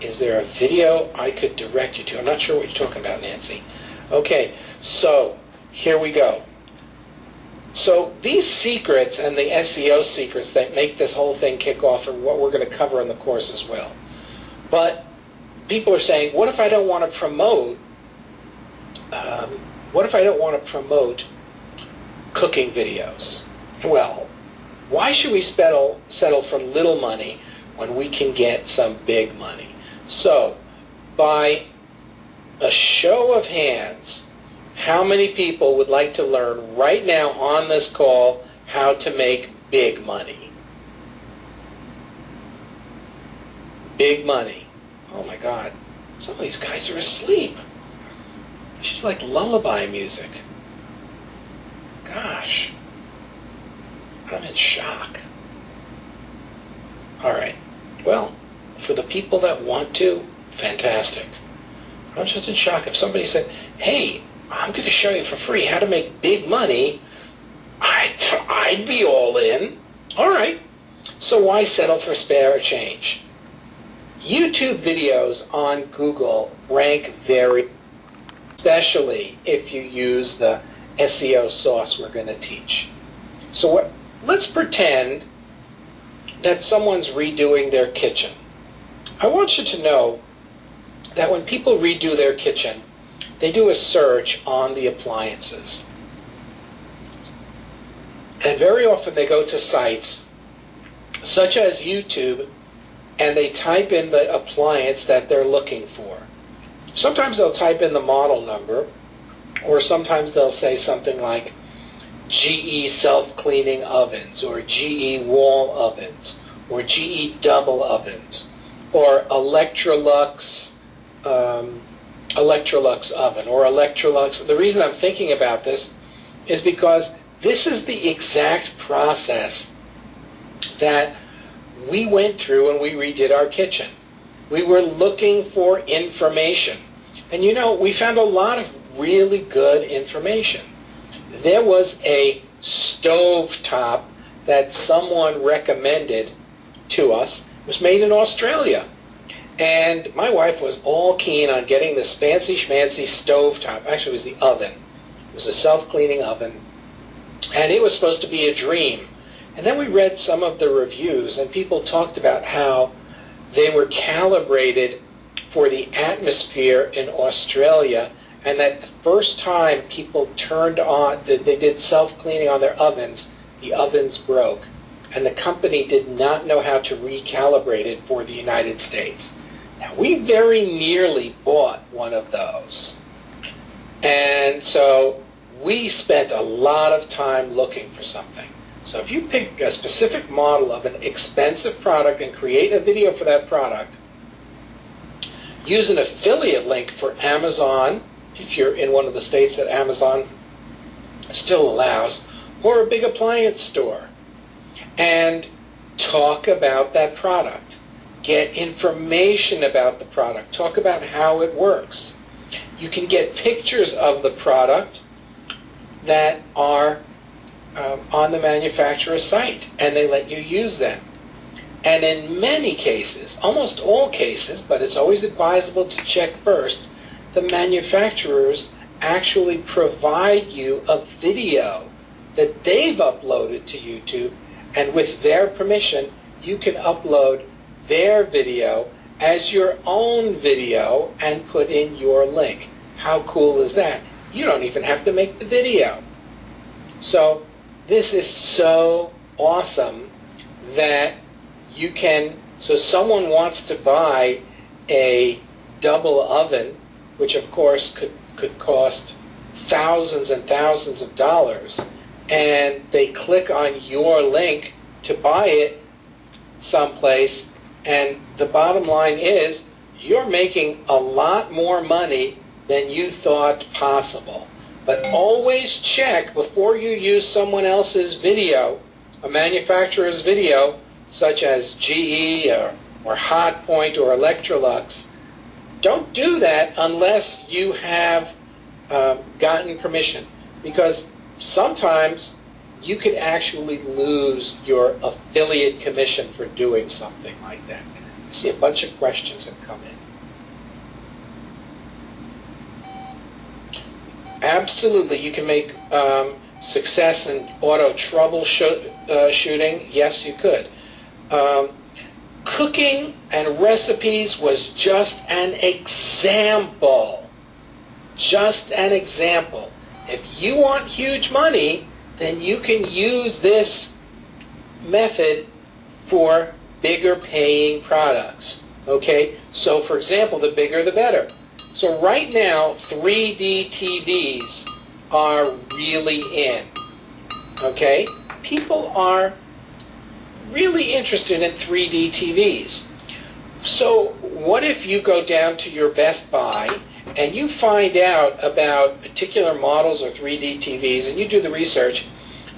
Is there a video I could direct you to? I'm not sure what you're talking about, Nancy. Okay, so here we go. So these secrets and the SEO secrets that make this whole thing kick off are what we're going to cover in the course as well. But people are saying, what if I don't want to promote cooking videos? Well, why should we settle for little money when we can get some big money? So, by a show of hands, how many people would like to learn right now on this call how to make big money? Big money. Oh my God. Some of these guys are asleep. I should do like lullaby music. Gosh. I'm in shock. All right. Well, for the people that want to, fantastic. I'm just in shock. If somebody said, hey, I'm going to show you for free how to make big money, I'd be all in. All right. So why settle for spare change? YouTube videos on Google rank very, especially if you use the SEO sauce we're going to teach. So let's pretend that someone's redoing their kitchen. I want you to know that when people redo their kitchen, they do a search on the appliances. And very often they go to sites such as YouTube and they type in the appliance that they're looking for. Sometimes they'll type in the model number, or sometimes they'll say something like GE self-cleaning ovens, or GE wall ovens, or GE double ovens, or Electrolux, Electrolux oven, or Electrolux. The reason I'm thinking about this is because this is the exact process that we went through when we redid our kitchen. We were looking for information. And you know, we found a lot of really good information. There was a stovetop that someone recommended to us. It was made in Australia. And my wife was all keen on getting this fancy schmancy stovetop. Actually, it was the oven. It was a self-cleaning oven. And it was supposed to be a dream. And then we read some of the reviews, and people talked about how they were calibrated for the atmosphere in Australia, and that the first time people turned on, they did self-cleaning on their ovens, the ovens broke. And the company did not know how to recalibrate it for the United States. Now, we very nearly bought one of those. And so we spent a lot of time looking for something. So if you pick a specific model of an expensive product and create a video for that product, use an affiliate link for Amazon, if you're in one of the states that Amazon still allows, or a big appliance store, and talk about that product. Get information about the product. Talk about how it works. You can get pictures of the product that are on the manufacturer's site, and they let you use them. And in many cases, almost all cases, but it's always advisable to check first, the manufacturers actually provide you a video that they've uploaded to YouTube, and with their permission, you can upload their video as your own video and put in your link. How cool is that? You don't even have to make the video. So this is so awesome that you can, so someone wants to buy a double oven, which of course could cost thousands and thousands of dollars, and they click on your link to buy it someplace, and the bottom line is you're making a lot more money than you thought possible. But always check before you use someone else's video, a manufacturer's video, such as GE or Hotpoint or Electrolux. Don't do that unless you have gotten permission, because sometimes you could actually lose your affiliate commission for doing something like that. I see a bunch of questions have come in. Absolutely, you can make success in auto troubleshooting. Yes, you could. Cooking and recipes was just an example. Just an example. If you want huge money, then you can use this method for bigger paying products. Okay? So, for example, the bigger the better. So right now, 3D TVs are really in. Okay? People are really interested in 3D TVs. So what if you go down to your Best Buy and you find out about particular models of 3D TVs, and you do the research,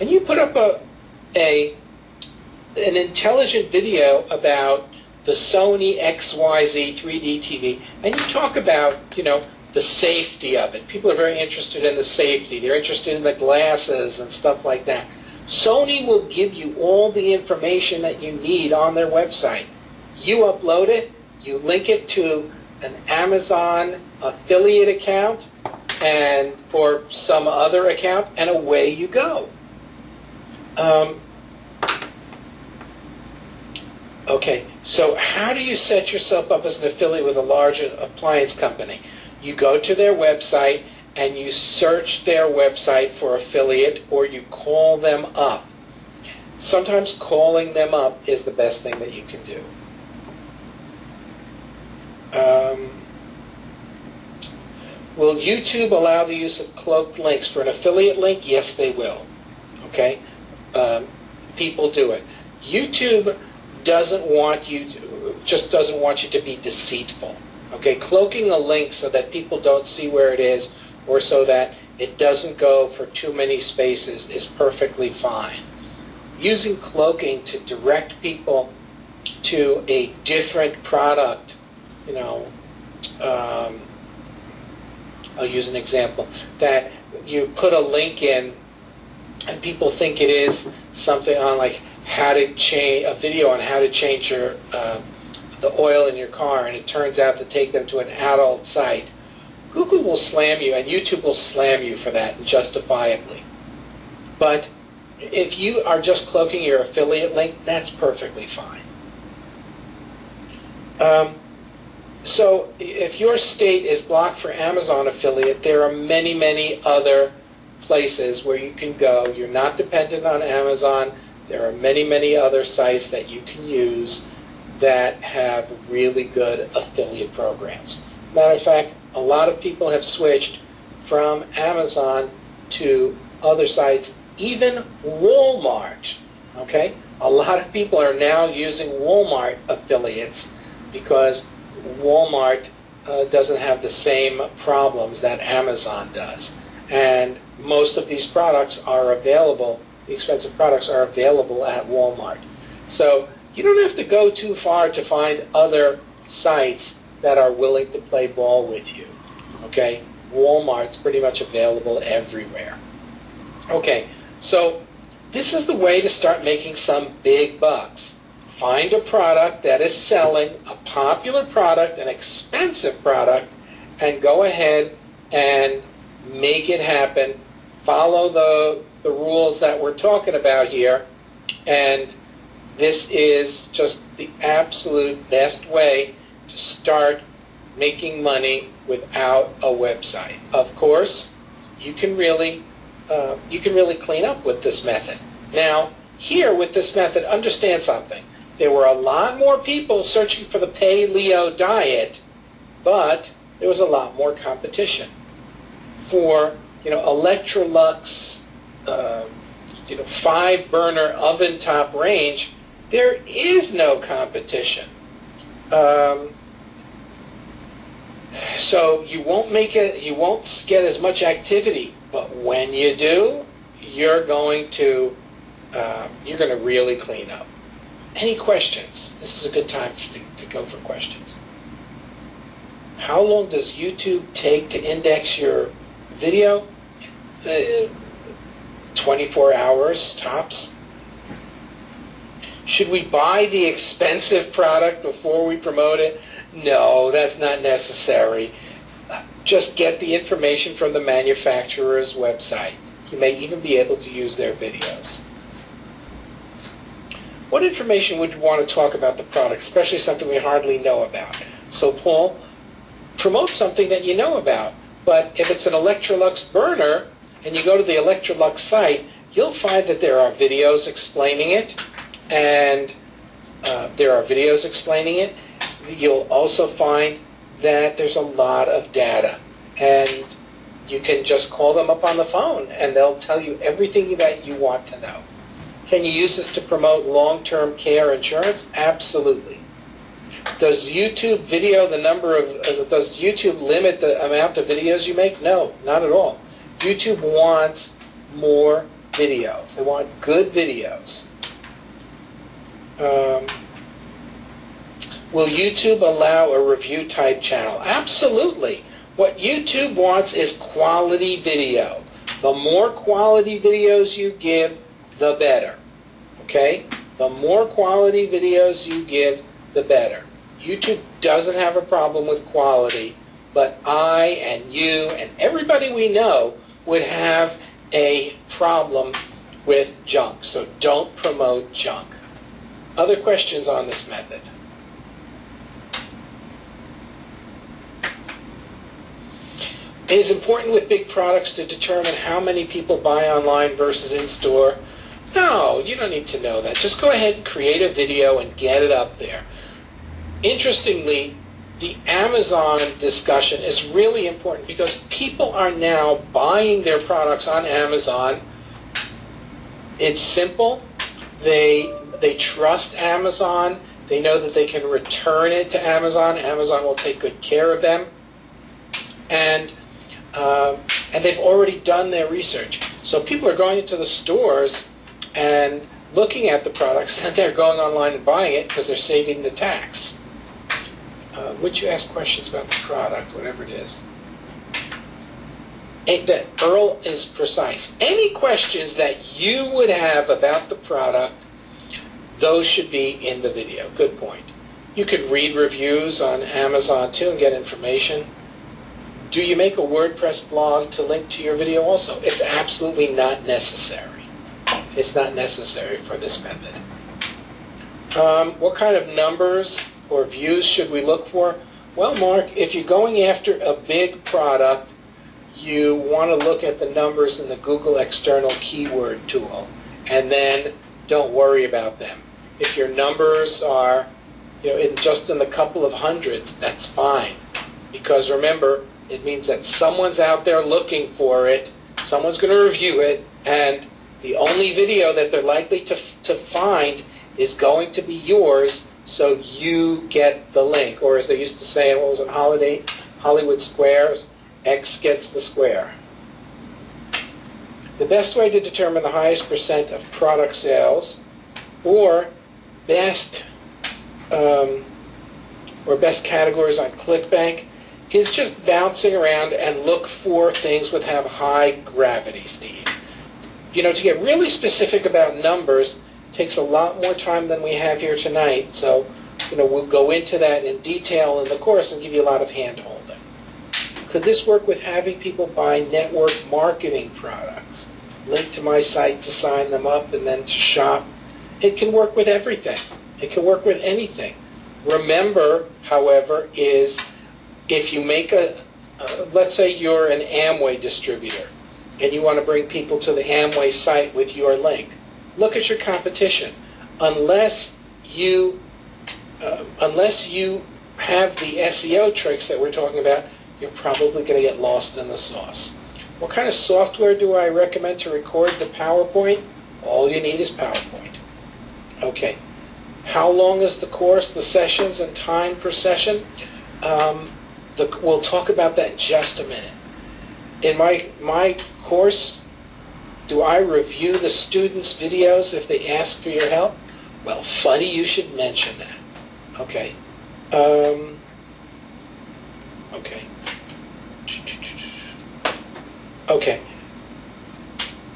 and you put up an intelligent video about the Sony XYZ 3D TV, and you talk about, you know, the safety of it. People are very interested in the safety. They're interested in the glasses and stuff like that. Sony will give you all the information that you need on their website. You upload it, you link it to an Amazon affiliate account and or some other account, and away you go. Okay, so how do you set yourself up as an affiliate with a large appliance company? You go to their website and you search their website for affiliate, or you call them up. Sometimes calling them up is the best thing that you can do. Will YouTube allow the use of cloaked links for an affiliate link? Yes, they will. Okay? People do it. YouTube doesn't want you to, just doesn't want you to be deceitful. Okay, cloaking a link so that people don't see where it is, or so that it doesn't go for too many spaces, is perfectly fine. Using cloaking to direct people to a different product, you know, I'll use an example, that you put a link in and people think it is something on like how to change, a video on how to change your the oil in your car, and it turns out to take them to an adult site. Google will slam you, and YouTube will slam you for that, justifiably. But if you are just cloaking your affiliate link, that's perfectly fine. So if your state is blocked for Amazon affiliate, there are many, many other places where you can go. You're not dependent on Amazon. There are many, many other sites that you can use that have really good affiliate programs. Matter of fact, a lot of people have switched from Amazon to other sites, even Walmart. Okay? A lot of people are now using Walmart affiliates because Walmart doesn't have the same problems that Amazon does. And most of these products are available, the expensive products are available at Walmart. So you don't have to go too far to find other sites that are willing to play ball with you. Okay? Walmart's pretty much available everywhere. Okay, so this is the way to start making some big bucks. Find a product that is selling, a popular product, an expensive product, and go ahead and make it happen. Follow the rules that we're talking about here, and this is just the absolute best way to start making money without a website. Of course, you can really clean up with this method. Now, here with this method, understand something. There were a lot more people searching for the paleo diet, but there was a lot more competition. For, Electrolux, 5-burner oven top range, there is no competition. So you won't get as much activity, but when you do, you're going to really clean up. Any questions? This is a good time to go for questions. How long does YouTube take to index your video? 24 hours tops. Should we buy the expensive product before we promote it? No, that's not necessary. Just get the information from the manufacturer's website. You may even be able to use their videos. What information would you want to talk about the product, especially something we hardly know about? So, Paul, promote something that you know about. But if it's an Electrolux burner, and you go to the Electrolux site, you'll find that there are videos explaining it, and You'll also find that there's a lot of data, and you can just call them up on the phone, and they'll tell you everything that you want to know. Can you use this to promote long-term care insurance? Absolutely. Does YouTube does YouTube limit the amount of videos you make? No, not at all. YouTube wants more videos. They want good videos. Will YouTube allow a review type channel? Absolutely. What YouTube wants is quality video. The more quality videos you give, the better. Okay? The more quality videos you give, the better. YouTube doesn't have a problem with quality, but I and you and everybody we know would have a problem with junk. So don't promote junk. Other questions on this method? It is important with big products to determine how many people buy online versus in-store. No, you don't need to know that. Just go ahead and create a video and get it up there. Interestingly, the Amazon discussion is really important because people are now buying their products on Amazon. It's simple. They trust Amazon. They know that they can return it to Amazon. Amazon will take good care of them. And they've already done their research. So people are going into the stores and looking at the products, and they're going online and buying it because they're saving the tax. Would you ask questions about the product, whatever it is? That Earl is precise. Any questions that you would have about the product, those should be in the video. Good point. You could read reviews on Amazon too and get information. Do you make a WordPress blog to link to your video also? It's absolutely not necessary. It's not necessary for this method. What kind of numbers or views should we look for? Well, Mark, if you're going after a big product, you want to look at the numbers in the Google External Keyword Tool, and then don't worry about them. If your numbers are, just in the couple of hundreds, that's fine. Because remember, it means that someone's out there looking for it, someone's going to review it, and the only video that they're likely to find is going to be yours, so you get the link. Or as they used to say, what was it, Hollywood Squares, X gets the square. The best way to determine the highest percent of product sales or best categories on ClickBank is just bouncing around and look for things that have high gravity, Steve. To get really specific about numbers takes a lot more time than we have here tonight, so we'll go into that in detail in the course and give you a lot of hand-holding. Could this work with having people buy network marketing products? Link to my site to sign them up and then to shop. It can work with everything. It can work with anything. Remember, however, is if you make let's say you're an Amway distributor and you want to bring people to the Amway site with your link, look at your competition. Unless you have the SEO tricks that we're talking about, you're probably going to get lost in the sauce. What kind of software do I recommend to record the PowerPoint? All you need is PowerPoint. Okay. How long is the course, the sessions, and time per session? We'll talk about that in just a minute. In my course, do I review the students' videos if they ask for your help? Well, funny you should mention that. Okay.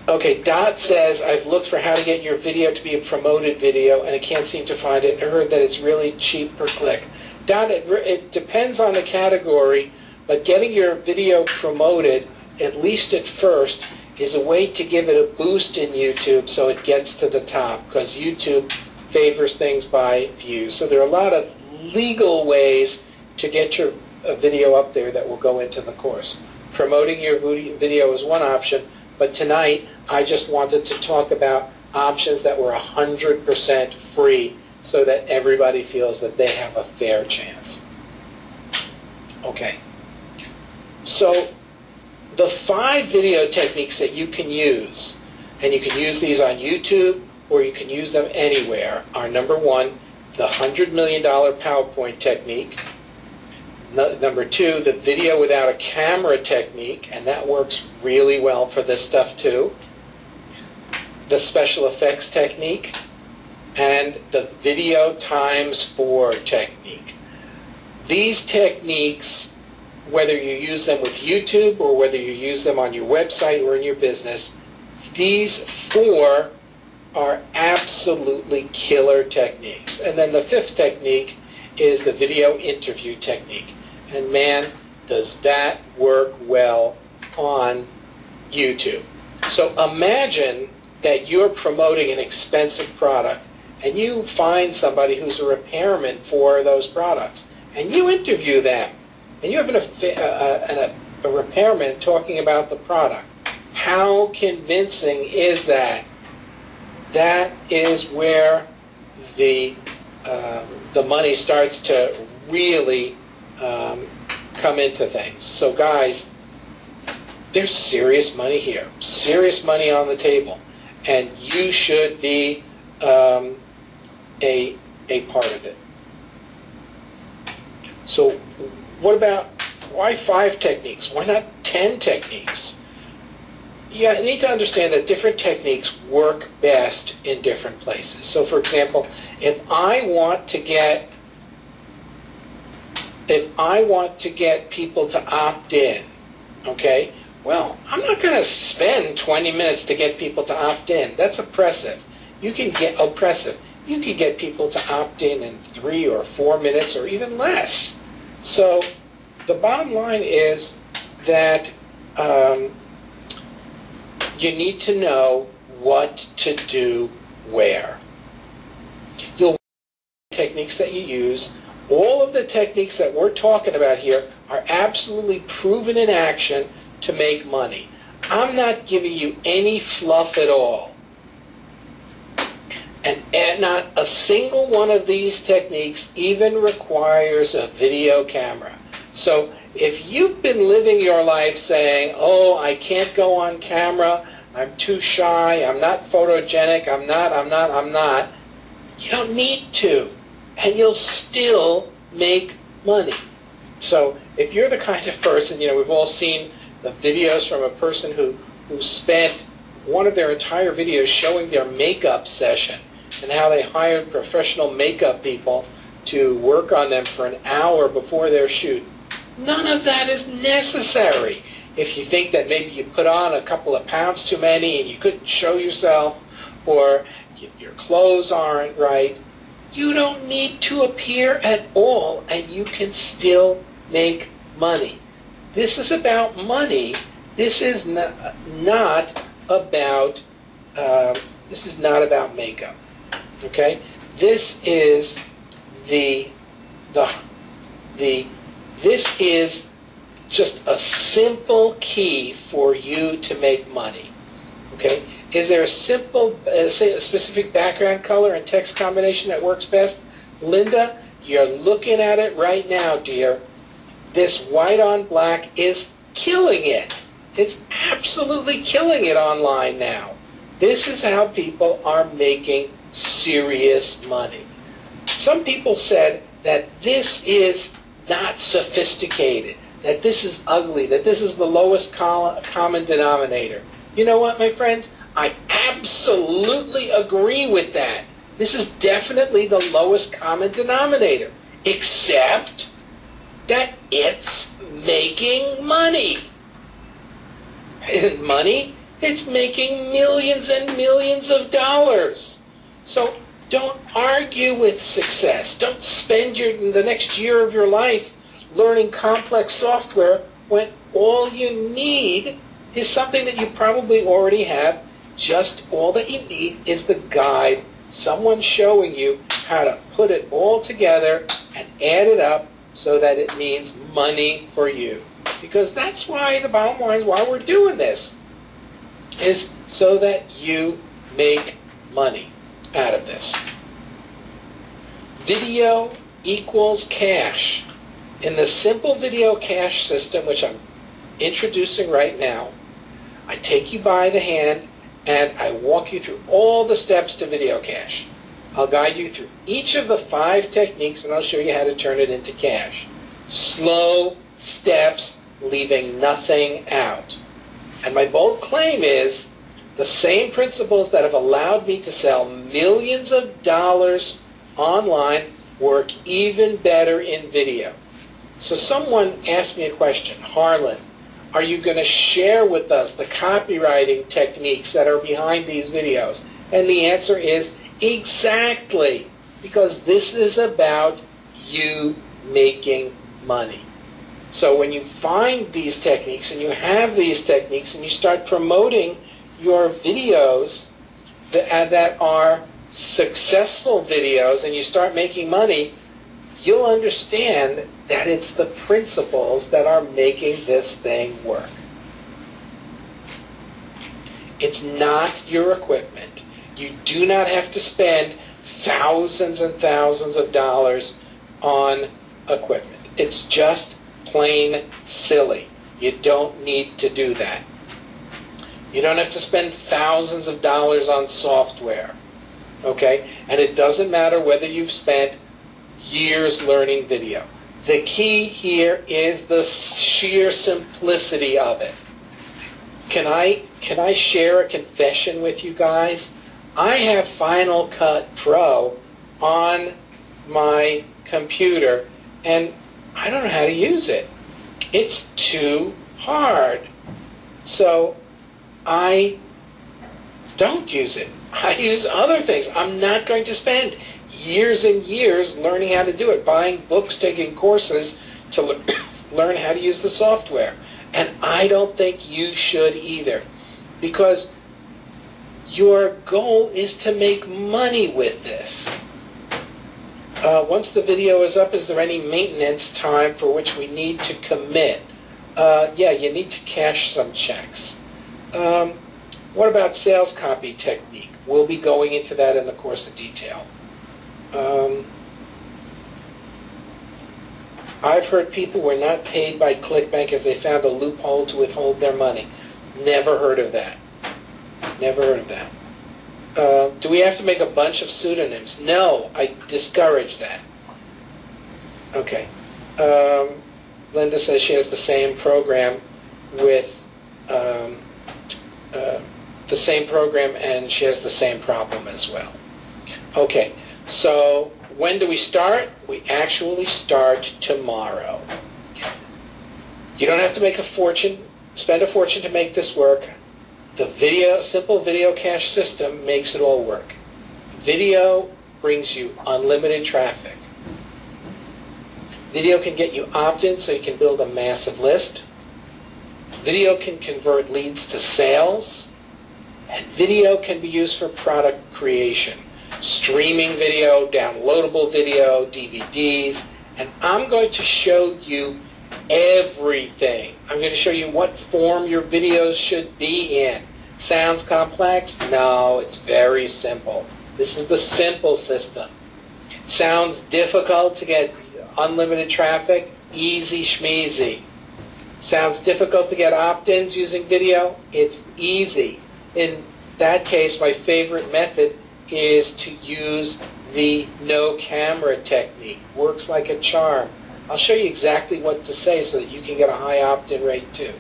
Okay, Dot says, I've looked for how to get your video to be a promoted video, and I can't seem to find it. I heard that it's really cheap per click. Dot, it depends on the category, but getting your video promoted, at least at first, is a way to give it a boost in YouTube so it gets to the top, because YouTube favors things by views. So there are a lot of legal ways to get your video up there that will go into the course. Promoting your video is one option, but tonight I just wanted to talk about options that were 100% free so that everybody feels that they have a fair chance. Okay. So the 5 video techniques that you can use, and you can use these on YouTube or you can use them anywhere, are number 1, the $100 million PowerPoint technique. Number 2, the video without a camera technique, and that works really well for this stuff too. The special effects technique, and the video times 4 technique. These techniques, whether you use them with YouTube or whether you use them on your website or in your business, these 4 are absolutely killer techniques. And then the 5th technique is the video interview technique. And man, does that work well on YouTube. So imagine that you're promoting an expensive product and you find somebody who's a repairman for those products and you interview them and you have a repairman talking about the product. How convincing is that? That is where the money starts to really come into things. So guys, there's serious money here, serious money on the table, and you should be a a part of it. So what about, why 5 techniques? Why not 10 techniques? You need to understand that different techniques work best in different places. So for example, if I want to get people to opt in, okay, well, I'm not going to spend 20 minutes to get people to opt in. That's oppressive. You can get people to opt in 3 or 4 minutes or even less. So the bottom line is that you need to know what to do where. You'll techniques that you use. All of the techniques that we're talking about here are absolutely proven in action to make money. I'm not giving you any fluff at all. And not a single one of these techniques even requires a video camera. So if you've been living your life saying, oh, I can't go on camera, I'm too shy, I'm not photogenic, I'm not, you don't need to. And you'll still make money. So if you're the kind of person, we've all seen the videos from a person who spent one of their entire videos showing their makeup session and how they hired professional makeup people to work on them for an hour before their shoot. None of that is necessary. If you think that maybe you put on a couple of pounds too many and you couldn't show yourself, or your clothes aren't right, you don't need to appear at all and you can still make money. This is about money. This is not about makeup. Okay? This is this is just a simple key for you to make money. Okay? Is there a simple, say a specific background color and text combination that works best? Linda, you're looking at it right now, dear. This white on black is killing it. It's absolutely killing it online now. This is how people are making serious money. Some people said that this is not sophisticated, that this is ugly, that this is the lowest common denominator. You know what, my friends? I absolutely agree with that. This is definitely the lowest common denominator, except that it's making money. And money, it's making millions and millions of dollars. So don't argue with success. Don't spend the next year of your life learning complex software when all you need is something that you probably already have. Just all that you need is the guide, someone showing you how to put it all together and add it up so that it means money for you. Because that's why, the bottom line, why we're doing this, is so that you make money out of this. Video equals cash. In the simple video cash system, which I'm introducing right now, I take you by the hand and I walk you through all the steps to video cash. I'll guide you through each of the 5 techniques and I'll show you how to turn it into cash. Slow steps, leaving nothing out. And my bold claim is the same principles that have allowed me to sell millions of dollars online work even better in video. So someone asked me a question, Harlan, are you going to share with us the copywriting techniques that are behind these videos? And the answer is exactly, because this is about you making money. So when you find these techniques and you have these techniques and you start promoting your videos that are successful videos and you start making money, you'll understand that it's the principles that are making this thing work. It's not your equipment. You do not have to spend thousands and thousands of dollars on equipment. It's just plain silly. You don't need to do that. You don't have to spend thousands of dollars on software. Okay? And it doesn't matter whether you've spent years learning video. The key here is the sheer simplicity of it. Can I share a confession with you guys? I have Final Cut Pro on my computer, and I don't know how to use it. It's too hard. So I don't use it. I use other things. I'm not going to spend years and years learning how to do it, buying books, taking courses to learn how to use the software. And I don't think you should either, because your goal is to make money with this. Once the video is up, is there any maintenance time for which we need to commit? Yeah, you need to cash some checks. What about sales copy technique? We'll be going into that in the course of detail. I've heard people were not paid by ClickBank as they found a loophole to withhold their money. Never heard of that. Never heard of that. Do we have to make a bunch of pseudonyms? No, I discourage that. Okay. Linda says she has the same program with the same program, and she has the same problem as well. Okay, so when do we start? We actually start tomorrow. You don't have to make a fortune, spend a fortune to make this work. The simple video cache system makes it all work. Video brings you unlimited traffic. Video can get you opt-in so you can build a massive list. Video can convert leads to sales. And video can be used for product creation. Streaming video, downloadable video, DVDs. And I'm going to show you everything. I'm going to show you what form your videos should be in. Sounds complex? No, it's very simple. This is the simple system. Sounds difficult to get unlimited traffic? Easy schmeezy. Sounds difficult to get opt-ins using video? It's easy. In that case, my favorite method is to use the no camera technique. Works like a charm. I'll show you exactly what to say so that you can get a high opt-in rate too.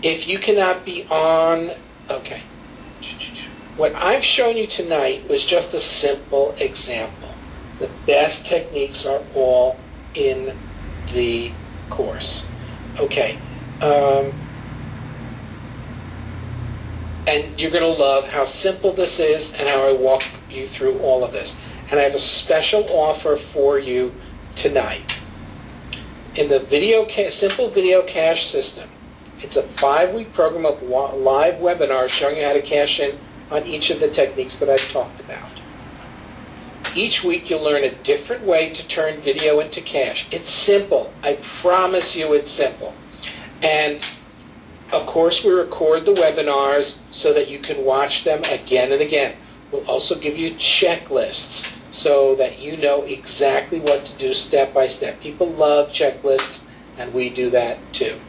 If you cannot be on, okay. What I've shown you tonight was just a simple example. The best techniques are all in the course. Okay. And you're going to love how simple this is and how I walk you through all of this. And I have a special offer for you tonight. In the simple video cache system, it's a 5-week program of live webinars showing you how to cache in on each of the techniques that I've talked about. Each week you'll learn a different way to turn video into cache. It's simple. I promise you it's simple. And of course, we record the webinars so that you can watch them again and again. We'll also give you checklists so that you know exactly what to do step by step. People love checklists, and we do that too.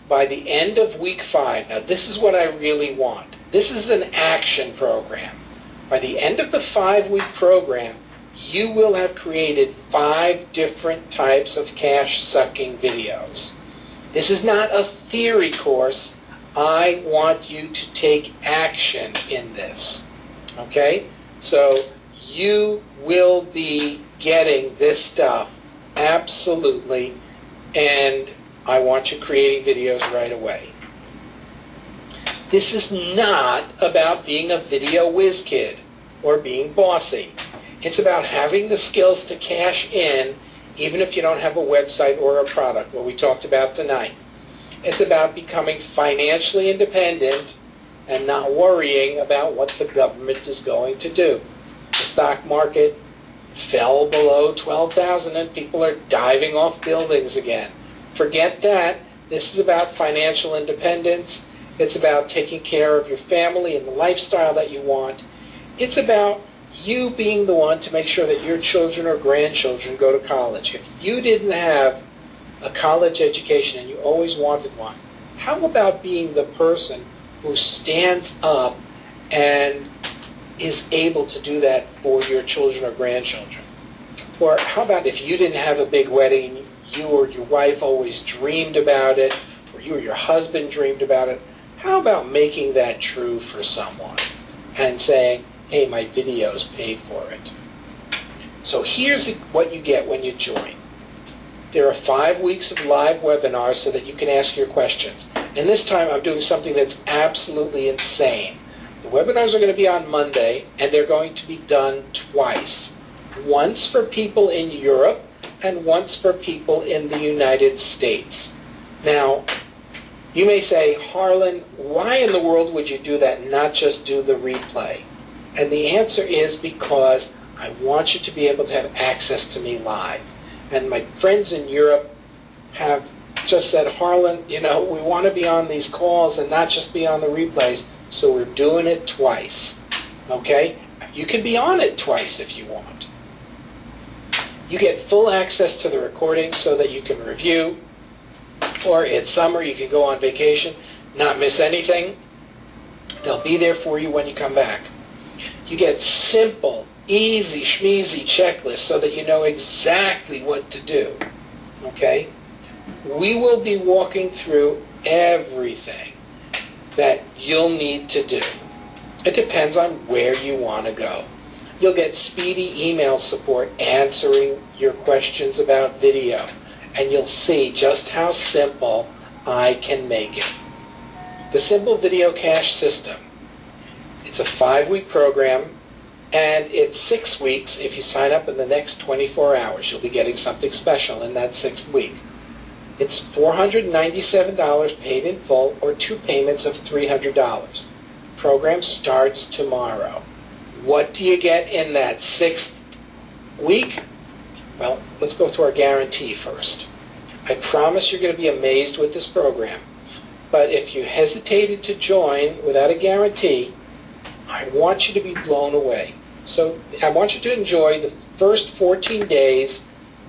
By the end of week 5, now this is what I really want. This is an action program. By the end of the 5-week program, you will have created 5 different types of cache-sucking videos. This is not a theory course. I want you to take action in this. Okay? So you will be getting this stuff absolutely, and I want you creating videos right away. This is not about being a video whiz kid or being bossy. It's about having the skills to cash in even if you don't have a website or a product, what we talked about tonight. It's about becoming financially independent and not worrying about what the government is going to do. The stock market fell below 12,000 and people are diving off buildings again. Forget that. This is about financial independence. It's about taking care of your family and the lifestyle that you want. It's about you being the one to make sure that your children or grandchildren go to college. If you didn't have a college education and you always wanted one, how about being the person who stands up and is able to do that for your children or grandchildren? Or how about if you didn't have a big wedding, you or your wife always dreamed about it, or you or your husband dreamed about it, how about making that true for someone and saying, hey, my videos paid for it? So here's what you get when you join. There are 5 weeks of live webinars so that you can ask your questions. And this time I'm doing something that's absolutely insane. The webinars are going to be on Monday, and they're going to be done twice. Once for people in Europe and once for people in the United States. Now, you may say, Harlan, why in the world would you do that and not just do the replay? And the answer is because I want you to be able to have access to me live. And my friends in Europe have just said, Harlan, we want to be on these calls and not just be on the replays, so we're doing it twice. Okay? You can be on it twice if you want. You get full access to the recordings so that you can review, or in summer you can go on vacation, not miss anything. They'll be there for you when you come back. You get simple, easy, schmeezy checklists so that you know exactly what to do. Okay? We will be walking through everything that you'll need to do. It depends on where you want to go. You'll get speedy email support answering your questions about video, and you'll see just how simple I can make it. The Simple Video Cache System. It's a 5-week program, and it's 6 weeks. If you sign up in the next 24 hours, you'll be getting something special in that 6th week. It's $497 paid in full, or 2 payments of $300. Program starts tomorrow. What do you get in that 6th week? Well, let's go through our guarantee first. I promise you're going to be amazed with this program. But if you hesitated to join without a guarantee, I want you to be blown away. So I want you to enjoy the first 14 days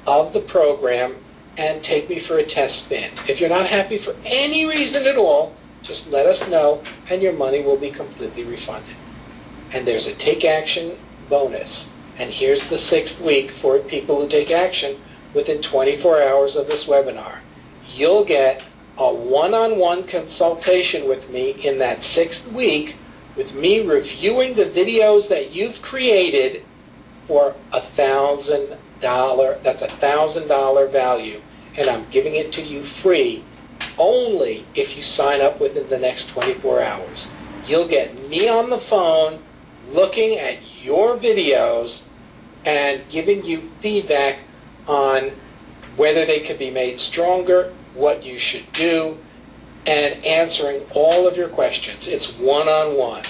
of the program and take me for a test spin. If you're not happy for any reason at all, just let us know and your money will be completely refunded. And there's a take action bonus. And here's the 6th week for people who take action within 24 hours of this webinar. You'll get a one-on-one consultation with me in that 6th week, with me reviewing the videos that you've created for $1,000. That's $1,000 value. And I'm giving it to you free only if you sign up within the next 24 hours. You'll get me on the phone looking at your videos and giving you feedback on whether they could be made stronger, what you should do, and answering all of your questions. It's one-on-one.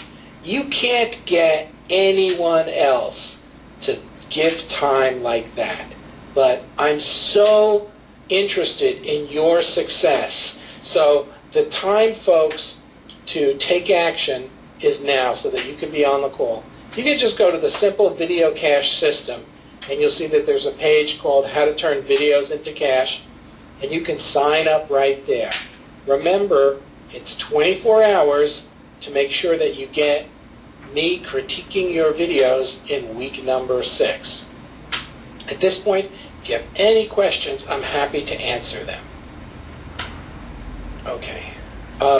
You can't get anyone else to give time like that. But I'm so interested in your success. So the time, folks, to take action is now so that you can be on the call. You can just go to the Simple Video Cache System, and you'll see that there's a page called How to Turn Videos into Cash, and you can sign up right there. Remember, it's 24 hours to make sure that you get me critiquing your videos in week number 6. At this point, if you have any questions, I'm happy to answer them. Okay.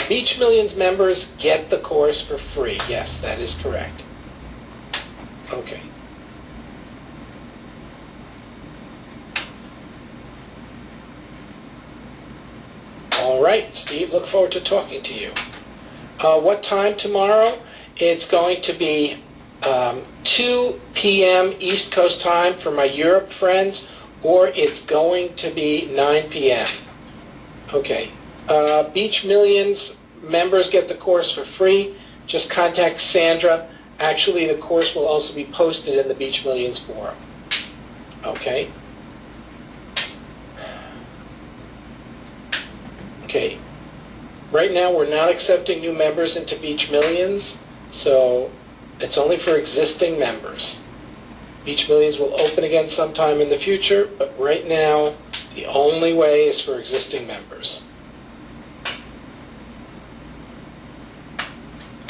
Beach Millions members get the course for free. Yes, that is correct. Okay. All right, Steve, look forward to talking to you. What time tomorrow? It's going to be 2 p.m. East Coast time for my Europe friends, or it's going to be 9 p.m. Okay. Beach Millions members get the course for free. Just contact Sandra. Actually, the course will also be posted in the Beach Millions forum. Okay. Okay. Right now, we're not accepting new members into Beach Millions, so it's only for existing members. Beach Millions will open again sometime in the future, but right now, the only way is for existing members.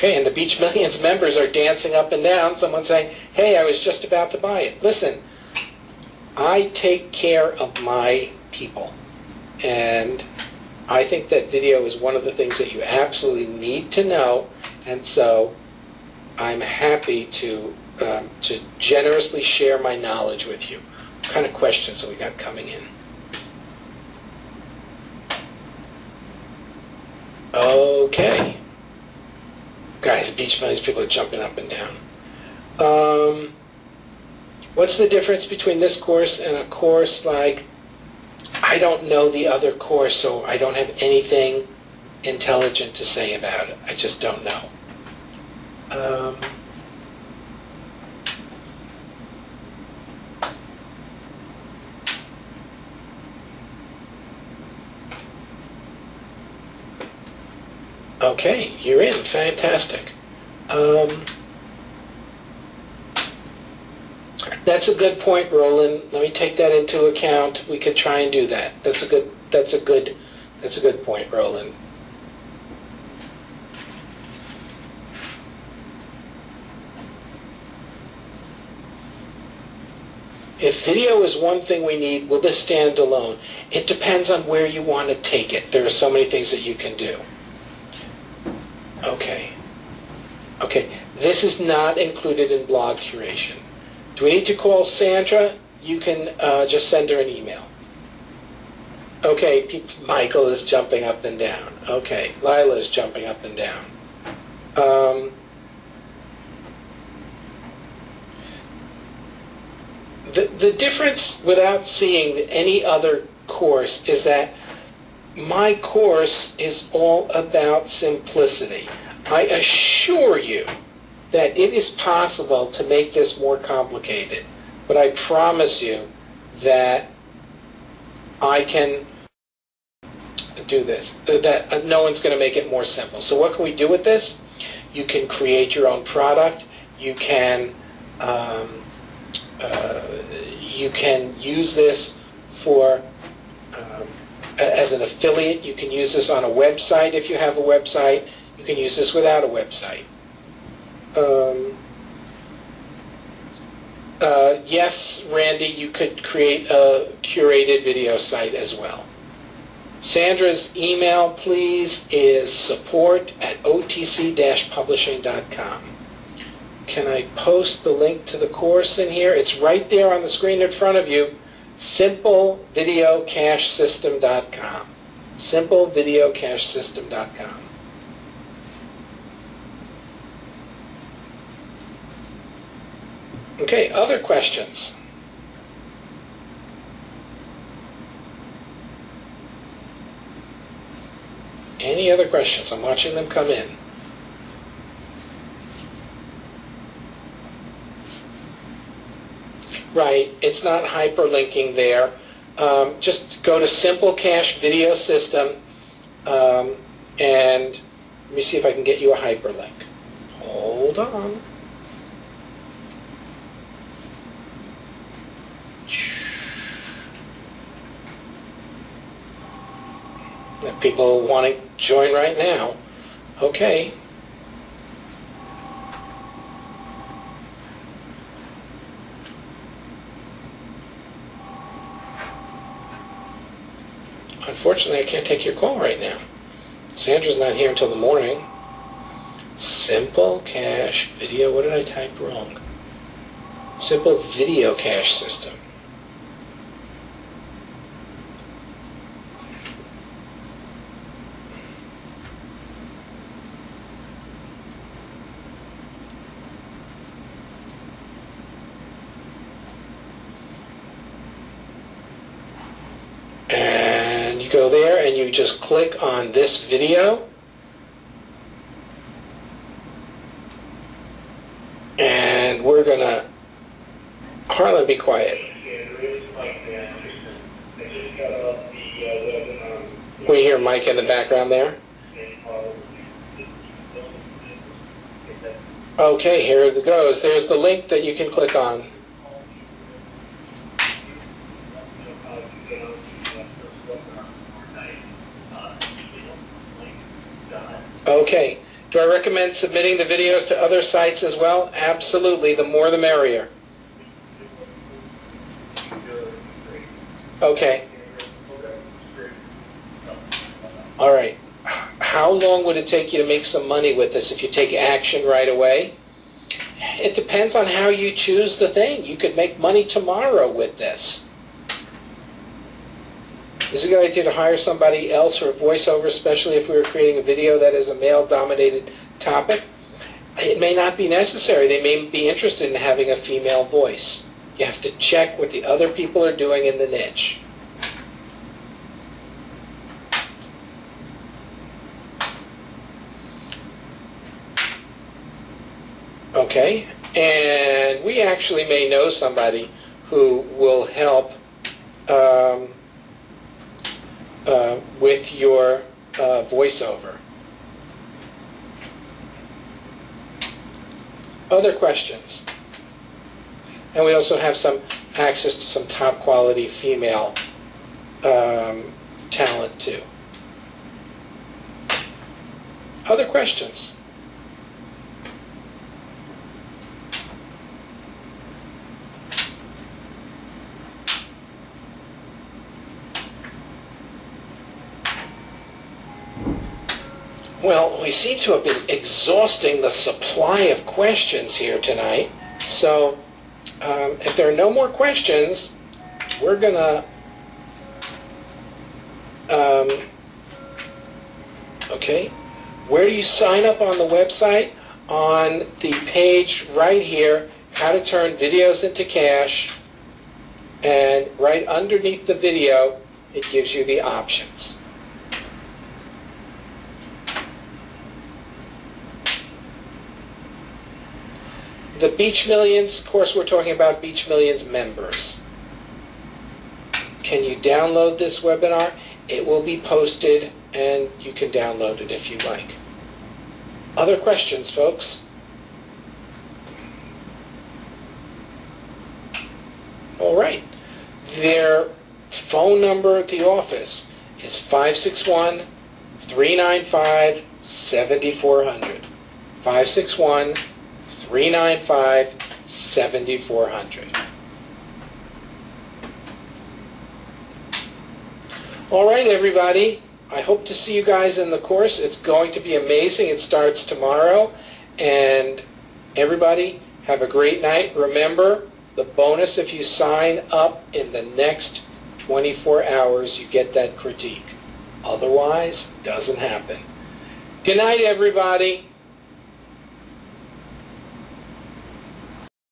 Okay, and the Beach Millions members are dancing up and down, someone saying, hey, I was just about to buy it. Listen, I take care of my people, and I think that video is one of the things that you absolutely need to know, and so I'm happy to generously share my knowledge with you. What kind of questions have we got coming in? Okay. Guys, Beach Millions people are jumping up and down. What's the difference between this course and a course like, I don't know the other course, so I don't have anything intelligent to say about it. I just don't know. Okay, you're in. Fantastic. That's a good point, Roland. Let me take that into account. We could try and do that. That's a good point, Roland. If video is one thing we need, will this stand alone? It depends on where you want to take it. There are so many things that you can do. Okay. Okay, this is not included in blog curation. Do we need to call Sandra? You can just send her an email. Okay, Michael is jumping up and down. Okay, Lila is jumping up and down. The difference without seeing any other course is that my course is all about simplicity. I assure you that it is possible to make this more complicated, but I promise you that I can do this, that no one's going to make it more simple. So what can we do with this? You can create your own product. You can use this for as an affiliate. You can use this on a website if you have a website. You can use this without a website. Yes, Randy, you could create a curated video site as well. Sandra's email, please, is support@otc-publishing.com. Can I post the link to the course in here? It's right there on the screen in front of you. SimpleVideoCacheSystem.com. SimpleVideoCacheSystem.com. Okay, other questions? Any other questions? I'm watching them come in. Right, it's not hyperlinking there. Just go to Simple Cache Video System, and let me see if I can get you a hyperlink. Hold on. People want to join right now. Okay. Unfortunately, I can't take your call right now. Sandra's not here until the morning. Simple Cache Video. What did I type wrong? Simple Video Cache System. And you go there and you just click on this video. And we're going to, Harlan, be quiet. We hear Mike in the background there. Okay, here it goes. There's the link that you can click on. Okay. Do Do I recommend submitting the videos to other sites as well? Absolutely. The more the merrier. Okay. All right. How long would it take you to make some money with this if you take action right away? It depends on how you choose the thing. You could make money tomorrow with this. Is it a good idea to hire somebody else for a voiceover, especially if we were creating a video that is a male-dominated topic? It may not be necessary. They may be interested in having a female voice. You have to check what the other people are doing in the niche. Okay, and we actually may know somebody who will help with your voiceover. Other questions? And we also have some access to some top quality female talent too. Other questions? Well, we seem to have been exhausting the supply of questions here tonight. So if there are no more questions, we're going to... okay. Where do you sign up on the website? On the page right here, how to turn videos into cash. And right underneath the video, it gives you the options. The Beach Millions, of course we're talking about Beach Millions members. Can you download this webinar? It will be posted and you can download it if you like. Other questions, folks? All right. Their phone number at the office is 561-395-7400. 561-395-7400. All right, everybody. I hope to see you guys in the course. It's going to be amazing. It starts tomorrow. And everybody, have a great night. Remember, the bonus, if you sign up in the next 24 hours, you get that critique. Otherwise, doesn't happen. Good night, everybody.